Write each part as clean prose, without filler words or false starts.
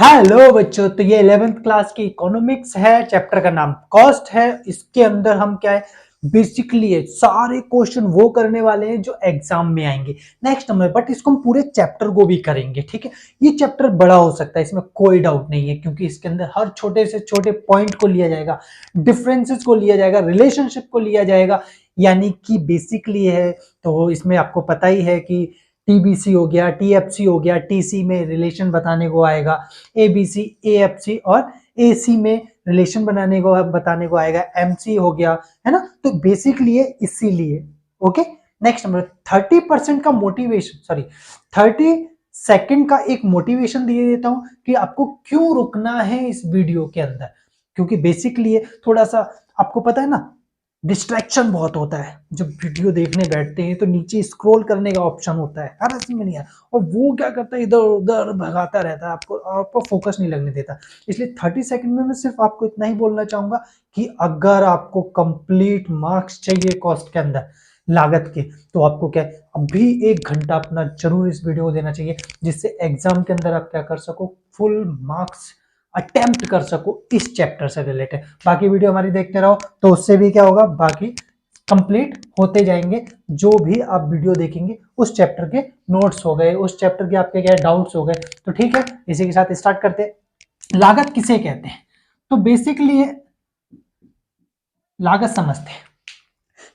Hello बच्चों, तो ये 11th क्लास की इकोनॉमिक्स है। चैप्टर का नाम कॉस्ट है। इसके अंदर हम क्या है, बेसिकली है सारे क्वेश्चन वो करने वाले हैं जो एग्जाम में आएंगे नेक्स्ट नंबर। बट इसको हम पूरे चैप्टर को भी करेंगे, ठीक है। ये चैप्टर बड़ा हो सकता है, इसमें कोई डाउट नहीं है, क्योंकि इसके अंदर हर छोटे से छोटे पॉइंट को लिया जाएगा, डिफरेंसेस को लिया जाएगा, रिलेशनशिप को लिया जाएगा। यानी कि बेसिकली है, तो इसमें आपको पता ही है कि टीबीसी हो गया, टीएफसी हो गया, टीसी में रिलेशन बताने को आएगा, एबीसी, एएफसी और एसी में रिलेशन बताने को आएगा, एमसी हो गया, है ना। तो बेसिकली ये इसीलिए ओके। नेक्स्ट नंबर 30% का मोटिवेशन, सॉरी 30 सेकंड का एक मोटिवेशन दिए देता हूं कि आपको क्यों रुकना है इस वीडियो के अंदर, क्योंकि बेसिकली ये थोड़ा सा आपको पता है ना, डिस्ट्रैक्शन बहुत होता है। जब वीडियो देखने बैठते हैं तो नीचे स्क्रॉल करने का ऑप्शन होता है, हर इसमें नहीं है, और वो क्या करता है, इधर उधर भगाता रहता है, आपको फोकस नहीं लगने देता। इसलिए 30 सेकंड में मैं सिर्फ आपको इतना ही बोलना चाहूंगा कि अगर आपको कंप्लीट मार्क्स चाहिए कॉस्ट के अंदर लागत के, तो आपको क्या है, अभी 1 घंटा अपना जरूर इस वीडियो को देना चाहिए, जिससे एग्जाम के अंदर आप क्या कर सको, फुल मार्क्स अटेम्प्ट कर सको इस चैप्टर से रिलेटेड। बाकी वीडियो हमारी देखते रहो, तो उससे भी क्या होगा, बाकी कंप्लीट होते जाएंगे। जो भी आप वीडियो देखेंगे उस चैप्टर के नोट्स हो गए, उस चैप्टर के आपके क्या डाउट्स हो गए। तो ठीक है, इसी के साथ स्टार्ट करते हैं। लागत किसे कहते हैं, तो बेसिकली लागत समझते हैं।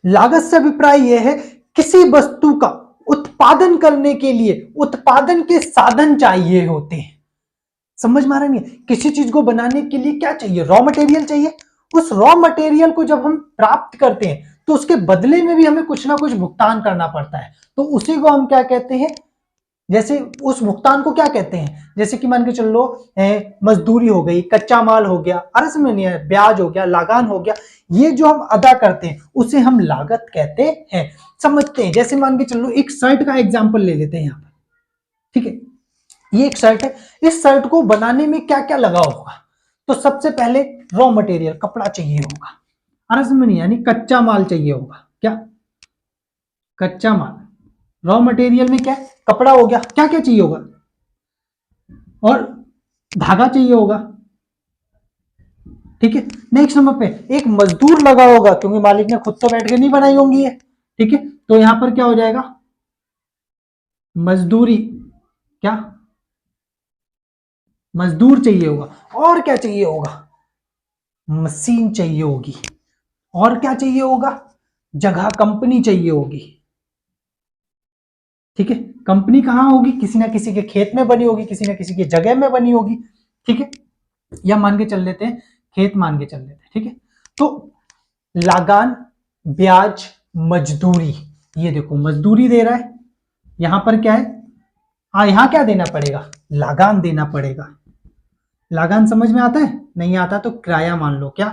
लागत से अभिप्राय यह है, किसी वस्तु का उत्पादन करने के लिए उत्पादन के साधन चाहिए होते हैं। समझ में आ रहा नहीं है, किसी चीज को बनाने के लिए क्या चाहिए, रॉ मटेरियल चाहिए। उस रॉ मटेरियल को जब हम प्राप्त करते हैं तो उसके बदले में भी हमें कुछ ना कुछ भुगतान करना पड़ता है, तो उसी को हम क्या कहते हैं, जैसे उस भुगतान को क्या कहते हैं, जैसे कि मान के चल लो, मजदूरी हो गई, कच्चा माल हो गया, अरे समझ नहीं है, ब्याज हो गया, लगान हो गया, ये जो हम अदा करते हैं उसे हम लागत कहते हैं। समझते हैं, जैसे मान के चल लो, एक शर्ट का एग्जाम्पल ले लेते हैं यहाँ पर, ठीक है। ये एक शर्ट है, इस शर्ट को बनाने में क्या क्या लगा होगा, तो सबसे पहले रॉ मटेरियल कपड़ा चाहिए होगा, अरस में नहीं, यानी कच्चा माल चाहिए होगा। क्या कच्चा माल, रॉ मटेरियल में क्या कपड़ा हो गया, क्या क्या चाहिए होगा, और धागा चाहिए होगा, ठीक है। नेक्स्ट नंबर पे एक मजदूर लगा होगा, क्योंकि मालिक ने खुद तो बैठ के नहीं बनाई होंगी ये, ठीक है। तो यहां पर क्या हो जाएगा, मजदूरी, क्या मजदूर चाहिए होगा, और क्या चाहिए होगा, मशीन चाहिए होगी, और क्या चाहिए होगा, जगह, कंपनी चाहिए होगी, ठीक है। कंपनी कहां होगी, किसी ना किसी के खेत में बनी होगी, किसी ना किसी की जगह में बनी होगी, ठीक है। या मान के चल लेते हैं, खेत मान के चल लेते हैं, ठीक है। तो लगान, ब्याज, मजदूरी, ये देखो मजदूरी दे रहा है, यहां पर क्या है, यहां क्या देना पड़ेगा, लगान देना पड़ेगा। लगान समझ में आता है, नहीं आता तो किराया मान लो, क्या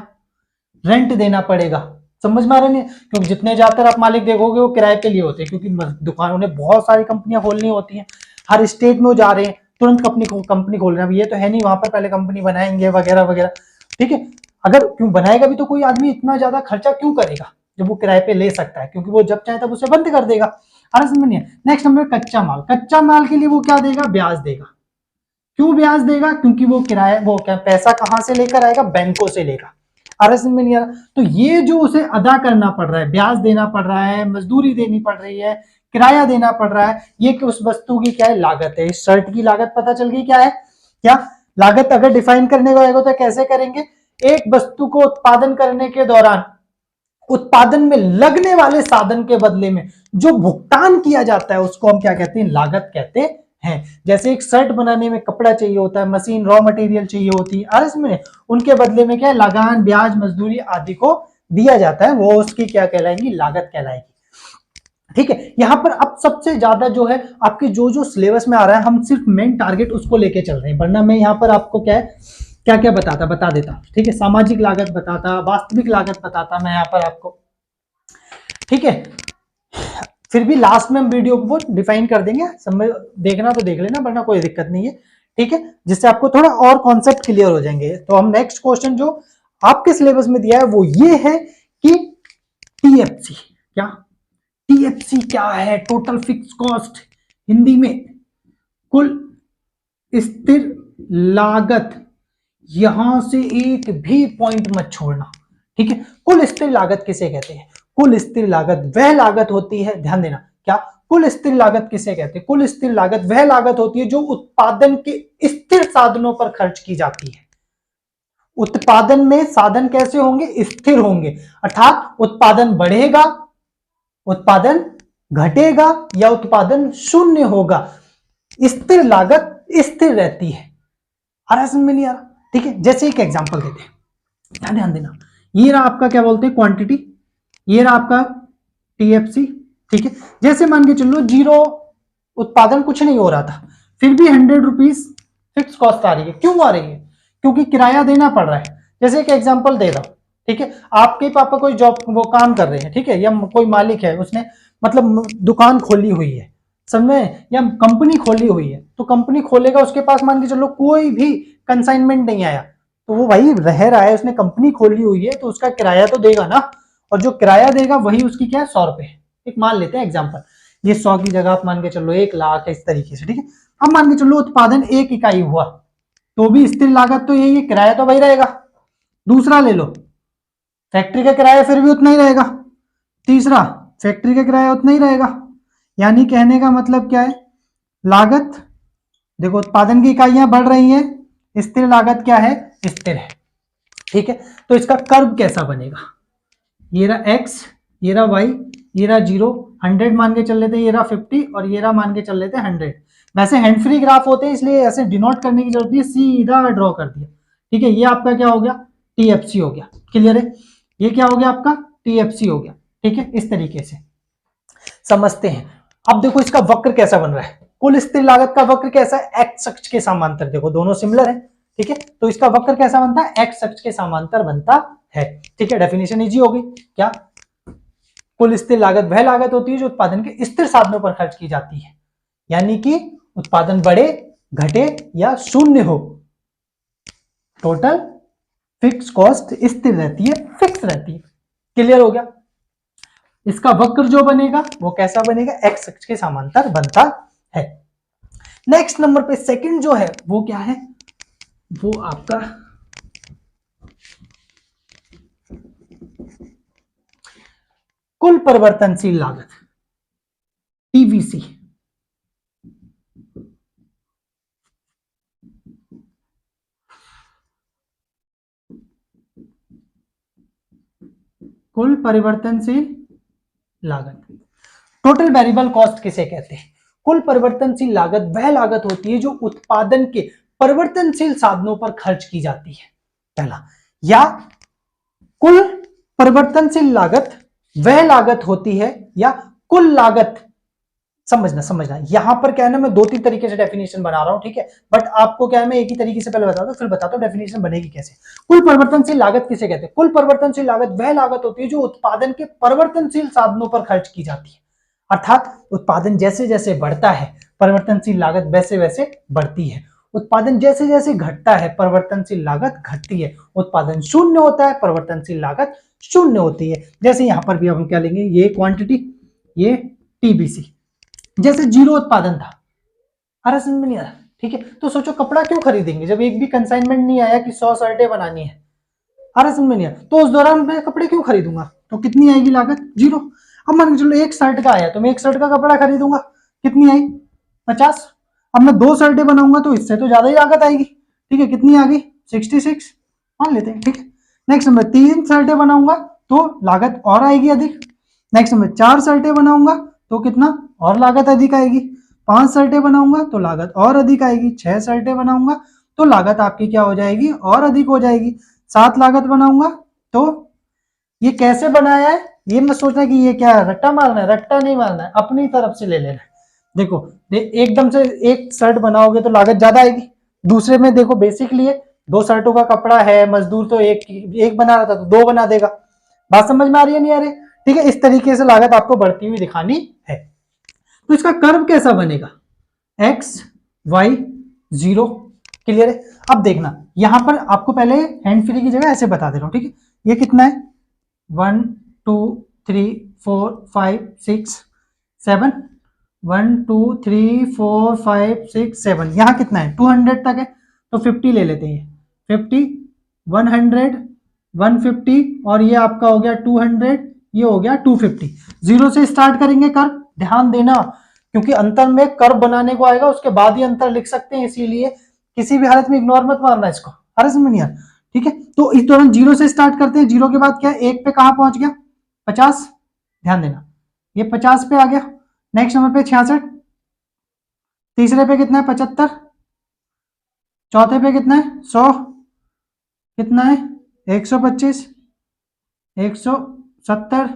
रेंट देना पड़ेगा। समझ में आ रहा नहीं, क्योंकि जितने ज्यादातर आप मालिक देखोगे वो किराए पे लिए होते हैं, क्योंकि दुकानों ने बहुत सारी कंपनियां खोलनी होती हैं, हर स्टेट में वो जा रहे हैं, तुरंत कंपनी खोल रहे हैं, ये तो है नहीं वहां पर पहले कंपनी बनाएंगे वगैरह वगैरह, ठीक है। अगर क्यों बनाएगा भी तो कोई आदमी इतना ज्यादा खर्चा क्यों करेगा, जब वो किराए पे ले सकता है, क्योंकि वो जब चाहे तब उसे बंद कर देगा। अरे समझ नहीं। नेक्स्ट नंबर कच्चा माल, कच्चा माल के लिए वो क्या देगा, ब्याज देगा। क्यों ब्याज देगा, क्योंकि वो किराया, वो क्या पैसा कहां से लेकर आएगा, बैंकों से लेगा। आरएस में नहीं आ रहा, तो ये जो उसे अदा करना पड़ रहा है, ब्याज देना पड़ रहा है, मजदूरी देनी पड़ रही है, किराया देना पड़ रहा है, ये उस वस्तु की क्या है, लागत है। इस शर्ट की लागत पता चल गई क्या है, क्या लागत अगर डिफाइन करने को आएगा तो कैसे करेंगे, एक वस्तु को उत्पादन करने के दौरान उत्पादन में लगने वाले साधन के बदले में जो भुगतान किया जाता है उसको हम क्या कहते हैं, लागत कहते हैं। जैसे एक शर्ट बनाने में कपड़ा चाहिए होता है, मशीन, रॉ मटेरियल चाहिए होती है, और इसमें उनके बदले में क्या है, लगान, ब्याज, मजदूरी आदि को दिया जाता है, वो उसकी क्या कहलाएंगी, लागत कहलाएगी, ठीक है। यहां पर अब सबसे ज्यादा जो है आपके जो जो सिलेबस में आ रहा है, हम सिर्फ मेन टारगेट उसको लेके चल रहे हैं, वरना मैं यहां पर आपको क्या है, क्या क्या बता देता, ठीक है। सामाजिक लागत बताता, वास्तविक लागत बताता मैं यहां पर आपको, ठीक है। फिर भी लास्ट में हम वीडियो को डिफाइन कर देंगे, समय देखना तो देख लेना, वरना कोई दिक्कत नहीं है, ठीक है, जिससे आपको थोड़ा और कॉन्सेप्ट क्लियर हो जाएंगे। तो हम नेक्स्ट क्वेश्चन जो आपके सिलेबस में दिया है वो ये है कि टीएफसी, क्या टीएफसी क्या है, टोटल फिक्स कॉस्ट, हिंदी में कुल स्थिर लागत, यहां से एक भी पॉइंट मत छोड़ना, ठीक है। कुल स्थिर लागत किसे कहते हैं? कुल स्थिर लागत वह लागत होती है, ध्यान देना, क्या कुल स्थिर लागत किसे कहते हैं? कुल स्थिर लागत वह लागत होती है जो उत्पादन के स्थिर साधनों पर खर्च की जाती है। उत्पादन में साधन कैसे होंगे? स्थिर होंगे, अर्थात उत्पादन बढ़ेगा, उत्पादन घटेगा या उत्पादन शून्य होगा। स्थिर लागत स्थिर रहती है। आ रहा समझ में नहीं आ रहा? ठीक है, जैसे एक एग्जांपल देते हैं, ध्यान देना। ये रहा आपका क्या बोलते हैं क्वांटिटी, ये रहा आपका टीएफसी, ठीक है। जैसे मान के चलो जीरो उत्पादन कुछ नहीं हो रहा था, फिर भी 100 रुपीज फिक्स कॉस्ट आ रही है। क्यों आ रही है? क्योंकि किराया देना पड़ रहा है। जैसे एक एग्जांपल दे रहा हूं, ठीक है। आपके पापा कोई जॉब वो काम कर रहे हैं, ठीक है, या कोई मालिक है, उसने मतलब दुकान खोली हुई है, समझ, या कंपनी खोली हुई है, तो कंपनी खोलेगा, उसके पास मान के चलो कोई भी कंसाइनमेंट नहीं आया, तो वो भाई रह रहा है, उसने कंपनी खोली हुई है, तो उसका किराया तो देगा ना, और जो किराया देगा वही उसकी क्या है, 100 रुपए। एक मान लेते हैं एग्जाम्पल, ये 100 की जगह आप मान के चलो 1 लाख है, इस तरीके से, ठीक है। अब मान के चलो उत्पादन 1 इकाई हुआ, तो भी स्थिर लागत तो यही है, किराया तो वही रहेगा। दूसरा ले लो, फैक्ट्री का किराया फिर भी उतना ही रहेगा। तीसरा, फैक्ट्री का किराया उतना ही रहेगा। यानी कहने का मतलब क्या है, लागत, देखो उत्पादन की इकाइयां बढ़ रही हैं, स्थिर लागत क्या है, स्थिर है, ठीक है। तो इसका कर्व कैसा बनेगा, ये रहा एक्स, ये रहा वाई, ये रहा 0, 100 मान के चल लेते हैं, ये रहा 50 और ये रहा मान के चल लेते हैं 100। वैसे हैंड फ्री ग्राफ होते हैं, इसलिए ऐसे डिनोट करने की जरूरत नहीं है, सीधा ड्रॉ कर दिया, ठीक है। ये आपका क्या हो गया, टीएफसी हो गया, क्लियर है। ये क्या हो गया आपका, टीएफसी हो गया, ठीक है। इस तरीके से समझते हैं। अब देखो इसका वक्र कैसा बन रहा है, कुल स्थिर लागत का वक्र कैसा है, एक्स अक्ष के समांतर, देखो दोनों सिमिलर है, ठीक है। तो इसका वक्र कैसा बनता है, एक्स अक्ष के समांतर बनता है, ठीक है। डेफिनेशन इजी हो गई क्या, कुल स्थिर लागत वह लागत होती है जो उत्पादन के स्थिर साधनों पर खर्च की जाती है, यानी कि उत्पादन बढ़े, घटे या शून्य हो, टोटल फिक्स कॉस्ट स्थिर रहती है, फिक्स रहती है, क्लियर हो गया। इसका वक्र जो बनेगा वो कैसा बनेगा, एक्स अक्ष के समांतर बनता है। नेक्स्ट नंबर पे सेकंड जो है वो क्या है, वो आपका कुल परिवर्तनशील लागत, टीवीसी। कुल परिवर्तनशील लागत, टोटल वेरिएबल कॉस्ट किसे कहते हैं? कुल परिवर्तनशील लागत वह लागत होती है जो उत्पादन के परिवर्तनशील साधनों पर खर्च की जाती है, पहला। या कुल परिवर्तनशील लागत वह लागत होती है, या कुल लागत, समझना यहां पर क्या है ना, मैं 2-3 तरीके से डेफिनेशन बना रहा हूं, ठीक है। बट आपको क्या है, मैं एक ही तरीके से पहले बताता हूं, फिर बताता हूं डेफिनेशन बनेगी कैसे। कुल परिवर्तनशील लागत किसे कहते हैं? कुल परिवर्तनशील लागत वह लागत होती है जो उत्पादन के परिवर्तनशील साधनों पर खर्च की जाती है, अर्थात उत्पादन जैसे जैसे बढ़ता है परिवर्तनशील लागत वैसे वैसे बढ़ती है, उत्पादन जैसे जैसे घटता है परिवर्तनशील लागत घटती है, उत्पादन शून्य होता है परिवर्तनशील लागत शून्य होती है। जैसे यहां पर भी हम क्या लेंगे, ये क्वांटिटी, ये टीबीसी। जैसे 0 उत्पादन था, अरे समझ में नहीं आ रहा, ठीक है। तो सोचो कपड़ा क्यों खरीदेंगे जब एक भी कंसाइनमेंट नहीं आया कि 100 शर्टें बनानी है, अरे समझ में नहीं आया, तो उस दौरान मैं कपड़े क्यों खरीदूंगा, तो कितनी आएगी लागत, 0। अब मान के चलो 1 शर्ट का आया, तो मैं 1 शर्ट का कपड़ा खरीदूंगा, कितनी आई, 50। अब मैं 2 शर्टें बनाऊंगा तो इससे तो ज्यादा ही लागत आएगी, ठीक है। कितनी आ गई, 66 मान लेते हैं, ठीक है। नेक्स्ट नंबर 3 शर्टें बनाऊंगा तो लागत और आएगी अधिक। नेक्स्ट नंबर 4 शर्टें बनाऊंगा तो कितना और लागत अधिक आएगी। 5 शर्टें बनाऊंगा तो लागत और अधिक आएगी। 6 शर्टें बनाऊंगा तो लागत आपकी क्या हो जाएगी, और अधिक हो जाएगी। 7 लागत बनाऊंगा तो ये कैसे बनाया है, ये मत सोचना कि ये क्या है, रट्टा मारना है, रट्टा नहीं मारना है, अपनी तरफ से ले लेना है। देखो एकदम से एक शर्ट बनाओगे तो लागत ज्यादा आएगी, दूसरे में देखो बेसिकली 2 शर्टों का कपड़ा है, मजदूर तो एक बना रहा था तो 2 बना देगा। बात समझ में आ रही है, नहीं आ रही, ठीक है। इस तरीके से लागत आपको बढ़ती हुई दिखानी है। तो इसका कर्व कैसा बनेगा, एक्स वाई 0, क्लियर है। अब देखना यहां पर आपको पहले हैंड फ्री की जगह ऐसे बता दे रहा हूं, ठीक है। ये कितना है, 1 2 3 4 5 6 7, 1 2 3 4 5 6 7, यहां कितना है 200 तक है, तो 50 ले लेते हैं, 50, 100, 150 और ये आपका हो गया 200, ये हो गया 250। जीरो से स्टार्ट करेंगे कर्व, ध्यान देना क्योंकि अंतर में कर्व बनाने को आएगा उसके बाद ही अंतर लिख सकते हैं, इसीलिए किसी भी हालत में इग्नोर मत मारना इसको, हर समझ नहीं यार, ठीक है। तो इस दौरान जीरो से स्टार्ट करते हैं, जीरो के बाद क्या एक पे कहां पहुंच गया 50, ध्यान देना ये 50 पे आ गया, नेक्स्ट नंबर पे 66, तीसरे पे कितना है 75, चौथे पे कितना है 100, कितना है 125, 170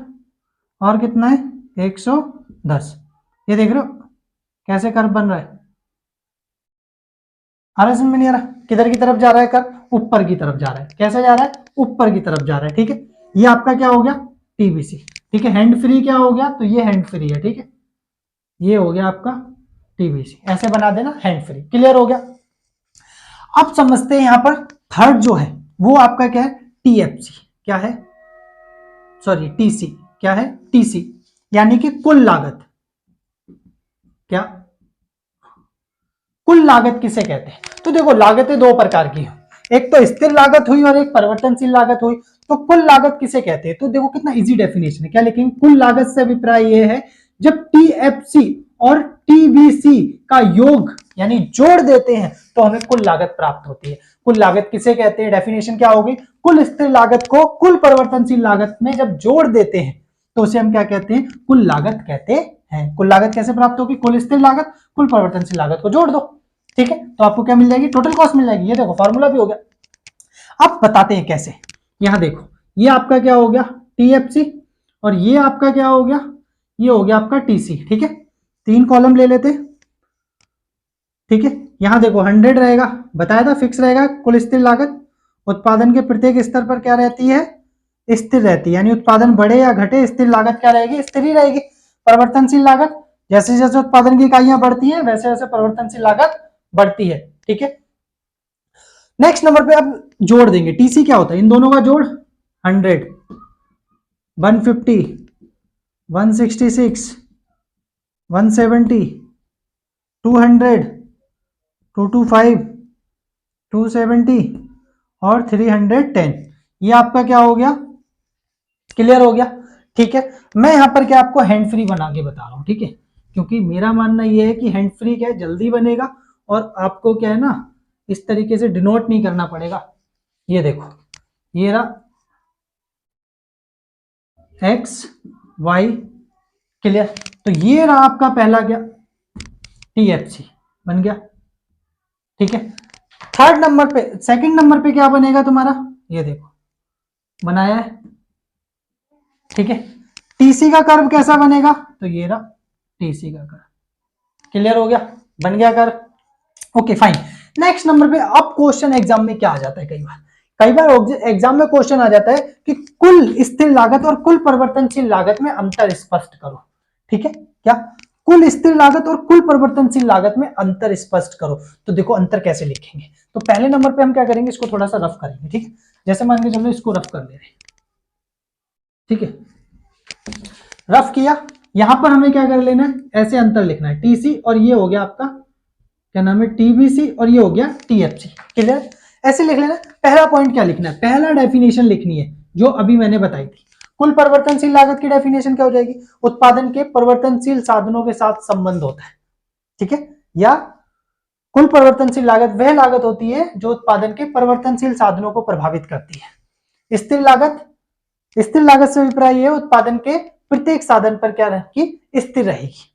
और कितना है 110। ये देख रहे हो कैसे कर्व बन रहा है, आ रहा है समझ में नहीं आ रहा, किधर की तरफ जा रहा है कर्व, ऊपर की तरफ जा रहा है, कैसे जा रहा है ऊपर की तरफ जा रहा है, ठीक है। ये आपका क्या हो गया टीबीसी, ठीक है। हैंड फ्री क्या हो गया, तो ये हैंड फ्री है, ठीक है, ये हो गया आपका टीबीसी, ऐसे बना देना हैंड फ्री, क्लियर हो गया। अब समझते हैं यहां पर थर्ड जो है वो आपका क्या है टीएफसी, क्या है सॉरी टीसी, क्या है टीसी, यानी कि कुल लागत, क्या कुल लागत किसे कहते हैं। तो देखो लागतें दो प्रकार की हैं, एक तो स्थिर लागत हुई और एक परिवर्तनशील लागत हुई। तो कुल लागत किसे कहते हैं, तो देखो कितना इजी डेफिनेशन है, क्या लिखेंगे, कुल लागत से अभिप्राय यह है जब टीएफसी और टीबीसी का योग यानी जोड़ देते हैं तो हमें कुल लागत प्राप्त होती है। कुल लागत किसे कहते हैं, डेफिनेशन क्या होगी, कुल स्थिर लागत को कुल परिवर्तनशील लागत में जब जोड़ देते हैं तो उसे हम क्या कहते हैं, कुल लागत कहते हैं। कुल लागत कैसे प्राप्त होगी, कुल स्थिर लागत कुल परिवर्तनशील लागत को जोड़ दो, ठीक है, तो आपको क्या मिल जाएगी, टोटल कॉस्ट मिल जाएगी। ये देखो फॉर्मूला भी हो गया। अब बताते हैं कैसे, यहां देखो ये आपका क्या हो गया टीएफसी और ये आपका क्या हो गया, ये हो गया आपका टीसी, ठीक है। तीन कॉलम ले लेते, ठीक है। यहां देखो 100 रहेगा, बताया था फिक्स रहेगा कुल स्थिर लागत, उत्पादन के प्रत्येक स्तर पर क्या रहती है, स्थिर रहती है, यानी उत्पादन बढ़े या घटे स्थिर लागत क्या रहेगी, स्थिर ही रहेगी। परिवर्तनशील लागत जैसे जैसे उत्पादन की इकाइयां बढ़ती हैं वैसे वैसे परिवर्तनशील लागत बढ़ती है, ठीक है। नेक्स्ट नंबर पे अब जोड़ देंगे, टीसी क्या होता है, इन दोनों का जोड़ 100, 150, 166, 170, 200, 225, 270 और 310। ये आपका क्या हो गया, क्लियर हो गया, ठीक है। मैं यहां पर क्या आपको हैंड फ्री बना के बता रहा हूं, ठीक है, क्योंकि मेरा मानना यह है कि हैंड फ्री क्या है जल्दी बनेगा और आपको क्या है ना इस तरीके से डिनोट नहीं करना पड़ेगा। ये देखो ये रहा एक्स वाई, क्लियर, तो ये रहा आपका पहला क्या टीएफसी बन गया, ठीक है। थर्ड नंबर पे सेकंड नंबर पे क्या बनेगा तुम्हारा, ये देखो बनाया है, ठीक है। टीसी का कर्व कैसा बनेगा, तो ये रहा टीसी का कर्व, क्लियर हो गया, बन गया curve, okay fine. Next number पे अब क्वेश्चन एग्जाम में क्या आ जाता है, कई बार एग्जाम में क्वेश्चन आ जाता है कि कुल स्थिर लागत और कुल परिवर्तनशील लागत में अंतर स्पष्ट करो, ठीक है, क्या कुल स्थिर लागत और कुल परिवर्तनशील लागत में अंतर स्पष्ट करो। तो देखो अंतर कैसे लिखेंगे, तो पहले नंबर पे हम क्या करेंगे, इसको थोड़ा सा रफ करेंगे, ठीक है, जैसे मान के चलो इसको रफ कर ले रहे, ठीक है, रफ किया, यहां पर हमें क्या कर लेना है, ऐसे अंतर लिखना है, टीसी और ये हो गया आपका क्या नाम है टीबीसी और ये हो गया टीएफसी, क्लियर, ऐसे लिख लेना। पहला पॉइंट क्या लिखना है, पहला डेफिनेशन लिखनी है जो अभी मैंने बताई थी, कुल परिवर्तनशील लागत की डेफिनेशन क्या हो जाएगी, उत्पादन के परिवर्तनशील साधनों के साथ संबंध होता है, ठीक है, या कुल परिवर्तनशील लागत वह लागत होती है जो उत्पादन के परिवर्तनशील साधनों को प्रभावित करती है। स्थिर लागत से अभिप्राय है उत्पादन के प्रत्येक साधन पर क्या रहेगी, स्थिर रहेगी,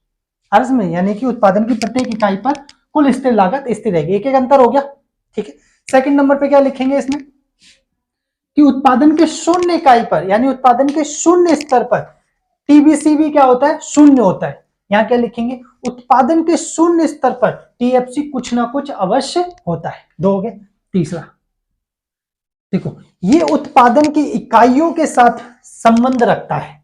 अर्थ में यानी कि उत्पादन की प्रत्येक इकाई पर कुल स्थिर लागत स्थिर रहेगी। एक एक अंतर हो गया, ठीक है। सेकंड नंबर पे क्या लिखेंगे इसमें कि उत्पादन के शून्य इकाई पर यानी उत्पादन के शून्य स्तर पर टीबीसी भी क्या होता है, शून्य होता है। यहां क्या लिखेंगे, उत्पादन के शून्य स्तर पर टीएफसी कुछ ना कुछ अवश्य होता है। दो हो गए, तीसरा देखो ये उत्पादन की इकाइयों के साथ संबंध रखता है,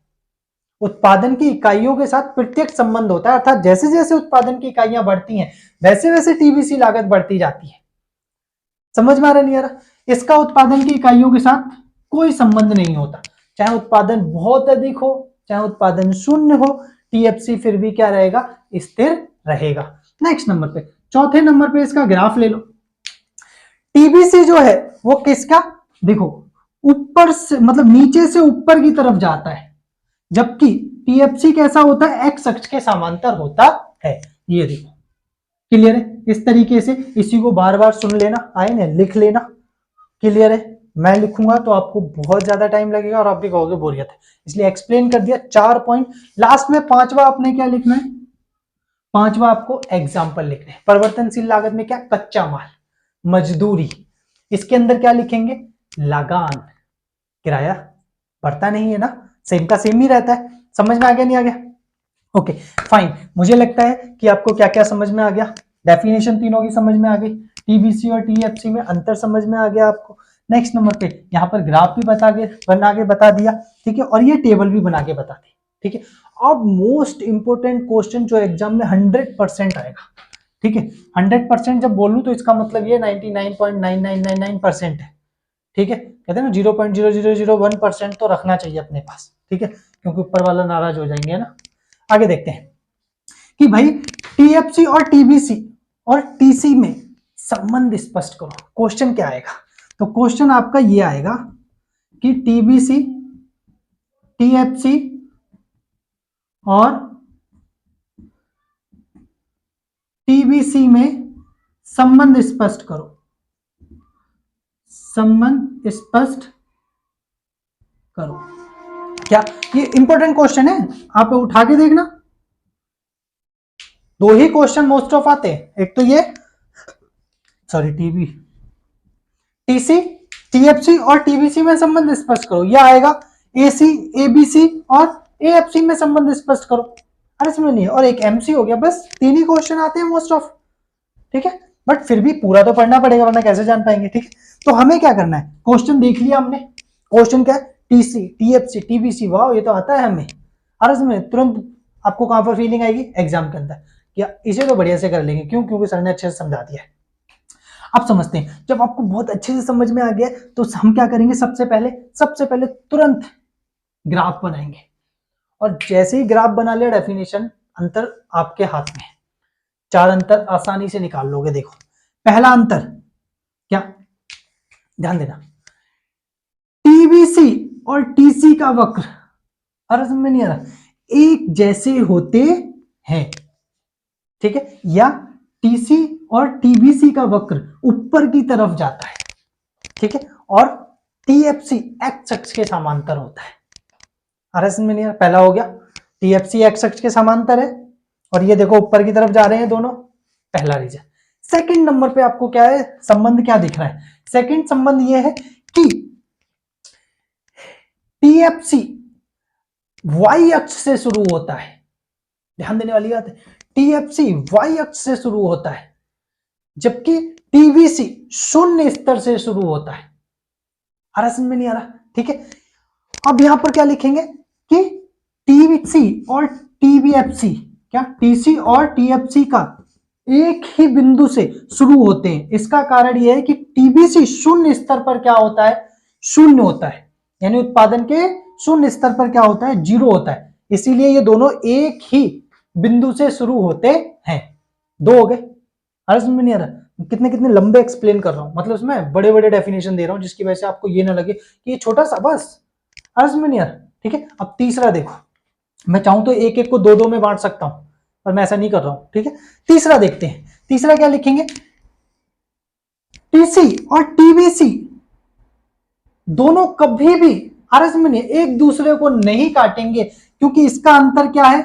उत्पादन की इकाइयों के साथ प्रत्यक्ष संबंध होता है, अर्थात जैसे जैसे उत्पादन की इकाइयां बढ़ती हैं वैसे वैसे टीबीसी लागत बढ़ती जाती है। समझ में आ रहा नहीं आ रहा, इसका उत्पादन की इकाइयों के साथ कोई संबंध नहीं होता, चाहे उत्पादन बहुत अधिक हो चाहे उत्पादन शून्य हो, टीएफसी फिर भी क्या रहेगा, स्थिर रहेगा। नेक्स्ट नंबर पे चौथे नंबर पे इसका ग्राफ ले लो, टीबीसी जो है वो किसका, देखो ऊपर से मतलब नीचे से ऊपर की तरफ जाता है, जबकि टीएफसी कैसा होता है, एक्स अक्ष के समांतर होता है। ये देखो क्लियर है, इस तरीके से इसी को बार बार सुन लेना, आए ना लिख लेना, क्लियर है। मैं लिखूंगा तो आपको बहुत ज्यादा टाइम लगेगा और आप भी कहोगे बोरियत है, इसलिए एक्सप्लेन कर दिया 4 पॉइंट। लास्ट में पांचवा आपने क्या लिखना है, पांचवा आपको एग्जाम्पल लिखना है। परिवर्तनशील लागत में क्या, कच्चा माल, मजदूरी, इसके अंदर क्या लिखेंगे, लगान, किराया बढ़ता नहीं है ना, सेम का सेम ही रहता है। समझ में आ गया नहीं आ गया, ओके फाइन। मुझे लगता है कि आपको क्या क्या समझ में आ गया, डेफिनेशन तीनों की समझ में आ गई, टीबीसी और टीएफसी में अंतर समझ में आ गया आपको। नेक्स्ट नंबर पे यहाँ पर ग्राफ भी बना के बता दिया, ठीक है, और ये टेबल भी बना के बता दी, ठीक है। अब मोस्ट इंपोर्टेंट क्वेश्चन जो एग्जाम में 100% आएगा, ठीक है। 100% जब बोलूं तो इसका मतलब ये 99.9999% है, ठीक है। कहते हैं ना 0.0001% तो रखना चाहिए अपने पास, ठीक है, क्योंकि ऊपर वाला नाराज हो जाएंगे ना। आगे देखते हैं कि भाई टीएफसी और टीबीसी और टीसी में संबंध स्पष्ट करो। क्वेश्चन क्या आएगा, तो क्वेश्चन आपका ये आएगा कि टीबीसी, टीएफसी और टीबीसी में संबंध स्पष्ट करो, संबंध स्पष्ट करो। क्या ये इंपॉर्टेंट क्वेश्चन है, आप उठा के देखना। दो ही क्वेश्चन मोस्ट ऑफ आते हैं, एक तो ये सॉरी टीबी टीसी टीएफसी और टीबीसी में संबंध स्पष्ट करो, यह आएगा एसी एबीसी और एएफसी में संबंध स्पष्ट करो। अरे समझ नहीं है, और एक एमसी हो गया, बस तीन ही क्वेश्चन आते हैं मोस्ट ऑफ, ठीक है। बट फिर भी पूरा तो पढ़ना पड़ेगा वरना कैसे जान पाएंगे, ठीक है। तो हमें क्या करना है, क्वेश्चन देख लिया हमने, क्वेश्चन क्या है, टीसी टीएफसी टीबीसी, वाह ये तो आता है हमें। अरे समझ तुरंत आपको कहां पर फीलिंग आएगी, एग्जाम के अंदर, क्या इसे तो बढ़िया से कर लेंगे, क्यों, क्योंकि सर ने अच्छे से समझा दिया है। अब समझते हैं, जब आपको बहुत अच्छे से समझ में आ गया तो हम क्या करेंगे, सबसे पहले तुरंत ग्राफ बनाएंगे, और जैसे ही ग्राफ बना लिया डेफिनेशन अंतर आपके हाथ में है, 4 अंतर आसानी से निकाल लोगे। देखो पहला अंतर क्या, ध्यान देना, टीबीसी और टीसी का वक्र, अरे समझ में नहीं आ रहा, एक जैसे होते हैं, ठीक है, या टीसी और टीबीसी का वक्र ऊपर की तरफ जाता है, ठीक है, और टीएफसी एक्स अक्ष के समांतर होता है। अरे समझ में नहीं आ रहा, पहला हो गया टीएफसी एक्स अक्ष के समांतर है, और ये देखो ऊपर की तरफ जा रहे हैं दोनों, पहला रीजन। सेकंड नंबर पे आपको क्या है, संबंध क्या दिख रहा है, सेकंड संबंध ये है कि टीएफसी वाई अक्ष से शुरू होता है, ध्यान देने वाली बात है, टीएफसी वाई अक्ष से शुरू होता है, जबकि टीवीसी शून्य स्तर से शुरू होता है। अरे समझ में नहीं आ रहा, ठीक है। अब यहां पर क्या लिखेंगे कि टीवीसी और टीवीएफसी, क्या टीसी और टीएफसी का एक ही बिंदु से शुरू होते हैं। इसका कारण यह है कि टीबीसी शून्य स्तर पर क्या होता है, शून्य होता है, यानी उत्पादन के शून्य स्तर पर क्या होता है, 0 होता है, इसीलिए ये दोनों एक ही बिंदु से शुरू होते हैं। दो हो गए। अरे समझ में नहीं आ रहा, कितने कितने लंबे एक्सप्लेन कर रहा हूं, मतलब इसमें बड़े बड़े डेफिनेशन दे रहा हूं जिसकी वजह से आपको ये ना लगे कि ये छोटा सा बस, अरे समझ में नहीं आ रहा, ठीक है। अब तीसरा देखो, मैं चाहूं तो एक एक को दो दो में बांट सकता हूं, पर मैं ऐसा नहीं कर रहा हूं, ठीक है। तीसरा देखते हैं, तीसरा क्या लिखेंगे, टीसी और टीबीसी दोनों कभी भी आरएस में नहीं, एक दूसरे को नहीं काटेंगे, क्योंकि इसका अंतर क्या है,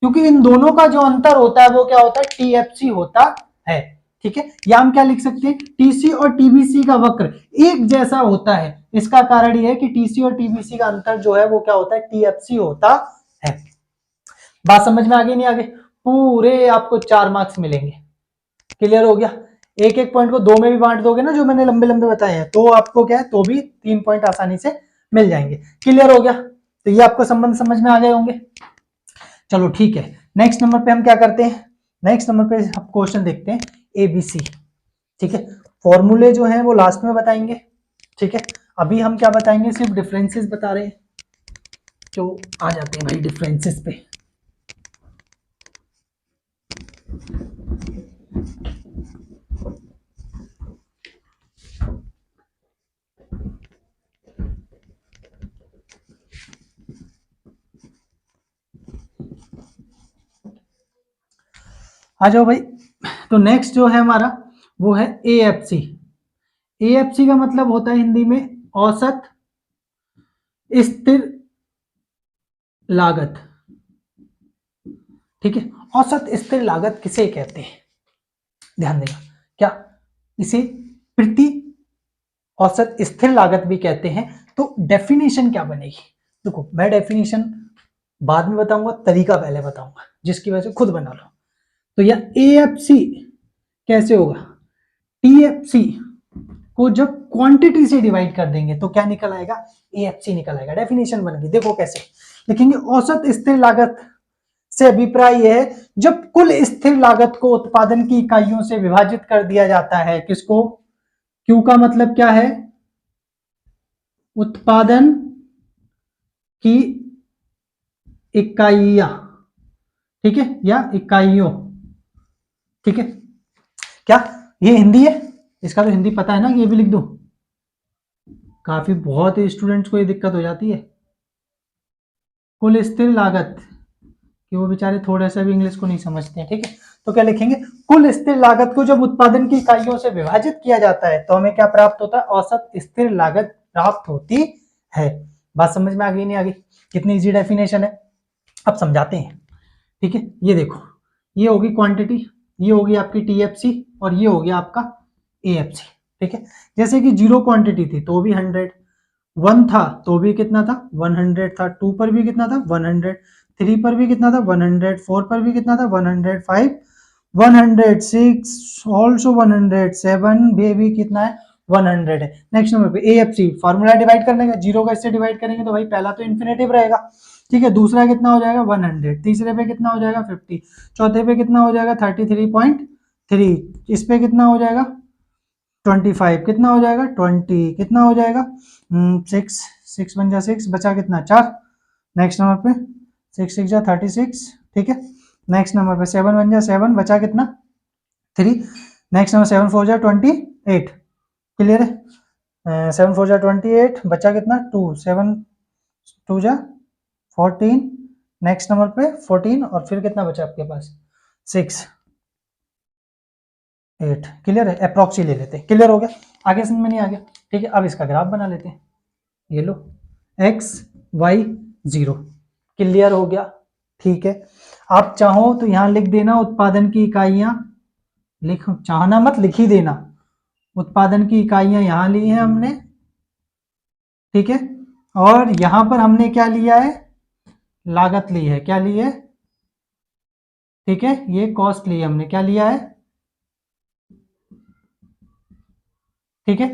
क्योंकि इन दोनों का जो अंतर होता है वो क्या होता है, टीएफसी होता है, ठीक है। या हम क्या लिख सकते हैं, टीसी और टीबीसी का वक्र एक जैसा होता है, इसका कारण यह है कि टीसी और टीबीसी का अंतर जो है वो क्या होता है, टीएफसी होता है। बात समझ में आ गई नहीं आगे, पूरे आपको 4 मार्क्स मिलेंगे, क्लियर हो गया। एक एक पॉइंट को दो में भी बांट दोगे ना, जो मैंने लंबे लंबे बताए हैं, तो आपको क्या है, तो भी 3 पॉइंट आसानी से मिल जाएंगे, क्लियर हो गया। तो ये आपको संबंध समझ में आ गए होंगे। चलो ठीक है, नेक्स्ट नंबर पे हम क्या करते हैं, नेक्स्ट नंबर पे हम क्वेश्चन देखते हैं एबीसी, ठीक है। फॉर्मूले जो है वो लास्ट में बताएंगे, ठीक है। अभी हम क्या बताएंगे, सिर्फ डिफरेंसेस बता रहे हैं, तो आ जाते हैं भाई डिफरेंसेस पे। आ जाओ भाई। तो नेक्स्ट जो है हमारा वो है AFC। AFC का मतलब होता है हिंदी में औसत स्थिर लागत। ठीक है, औसत स्थिर लागत किसे कहते हैं, ध्यान देना। क्या इसे प्रति औसत स्थिर लागत भी कहते हैं। तो डेफिनेशन क्या बनेगी, देखो मैं डेफिनेशन बाद में बताऊंगा, तरीका पहले बताऊंगा, जिसकी वजह से खुद बना लो। तो यह AFC कैसे होगा, TFC को जब क्वांटिटी से डिवाइड कर देंगे तो क्या निकल आएगा, AFC निकल आएगा। डेफिनेशन बन गई, देखो कैसे लिखेंगे। औसत स्थिर लागत से अभिप्राय यह है जब कुल स्थिर लागत को उत्पादन की इकाइयों से विभाजित कर दिया जाता है। किसको, Q का मतलब क्या है, उत्पादन की इकाइयां, ठीक है, या इकाइयों। ठीक है, क्या ये हिंदी है, इसका तो हिंदी पता है ना, ये भी लिख दो। काफी बहुत स्टूडेंट्स को ये दिक्कत हो जाती है कुल स्थिर लागत कि वो बेचारे थोड़ा सा भी इंग्लिश को नहीं समझते हैं। ठीक है, तो क्या लिखेंगे, कुल स्थिर लागत को जब उत्पादन की इकाइयों से विभाजित किया जाता है तो हमें क्या प्राप्त होता है, औसत स्थिर लागत प्राप्त होती है। बात समझ में आ गई नहीं आ गई, कितनी इजी डेफिनेशन है। अब समझाते हैं। ठीक है, ये देखो, ये होगी क्वांटिटी, ये होगी आपकी TFC और ये हो गया आपका AFC। ठीक है, जैसे कि 0 क्वांटिटी थी तो भी 100, 1 था तो भी कितना था 100 था, 2 पर भी कितना था 100, 3 पर भी कितना था 100, 4 पर भी कितना था 105, 106, ऑल्सो 107 भी कितना है 100 है। नेक्स्ट नंबर पे AFC, फॉर्मूला डिवाइड करने का, 0 का इससे डिवाइड करेंगे तो भाई पहला तो इन्फिनेटिव रहेगा। ठीक है, दूसरा कितना हो जाएगा 100, तीसरे पे कितना हो जाएगा 50, चौथे पे कितना हो जाएगा 33.3, इस पे कितना हो जाएगा 25, कितना हो जाएगा 20, कितना हो जाएगा 6, 6 बन जा 6, बचा कितना 4। नेक्स्ट नंबर पे 6 6 जा 36। ठीक है, नेक्स्ट नंबर पे 7 बन जा 7, बचा कितना 3। नेक्स्ट नंबर 7 4 जा 28, क्लियर है। 7 4 जा 28, बचा कितना 2, 7 2 जा 14। नेक्स्ट नंबर पे 14 और फिर कितना बचा आपके पास 6 8, क्लियर है। अप्रॉक्स ही ले लेते हैं, क्लियर हो गया, आगे समझ में नहीं आ गया। ठीक है, अब इसका ग्राफ बना लेते हैं। ये लो x y 0, क्लियर हो गया। ठीक है, आप चाहो तो यहां लिख देना उत्पादन की इकाइयां, लिख चाहना मत लिख ही देना, उत्पादन की इकाइयां यहां ली हैं हमने। ठीक है, और यहां पर हमने क्या लिया है, लागत ली है, क्या ली है, ठीक है, ये कॉस्ट ली है हमने, क्या लिया है। ठीक है,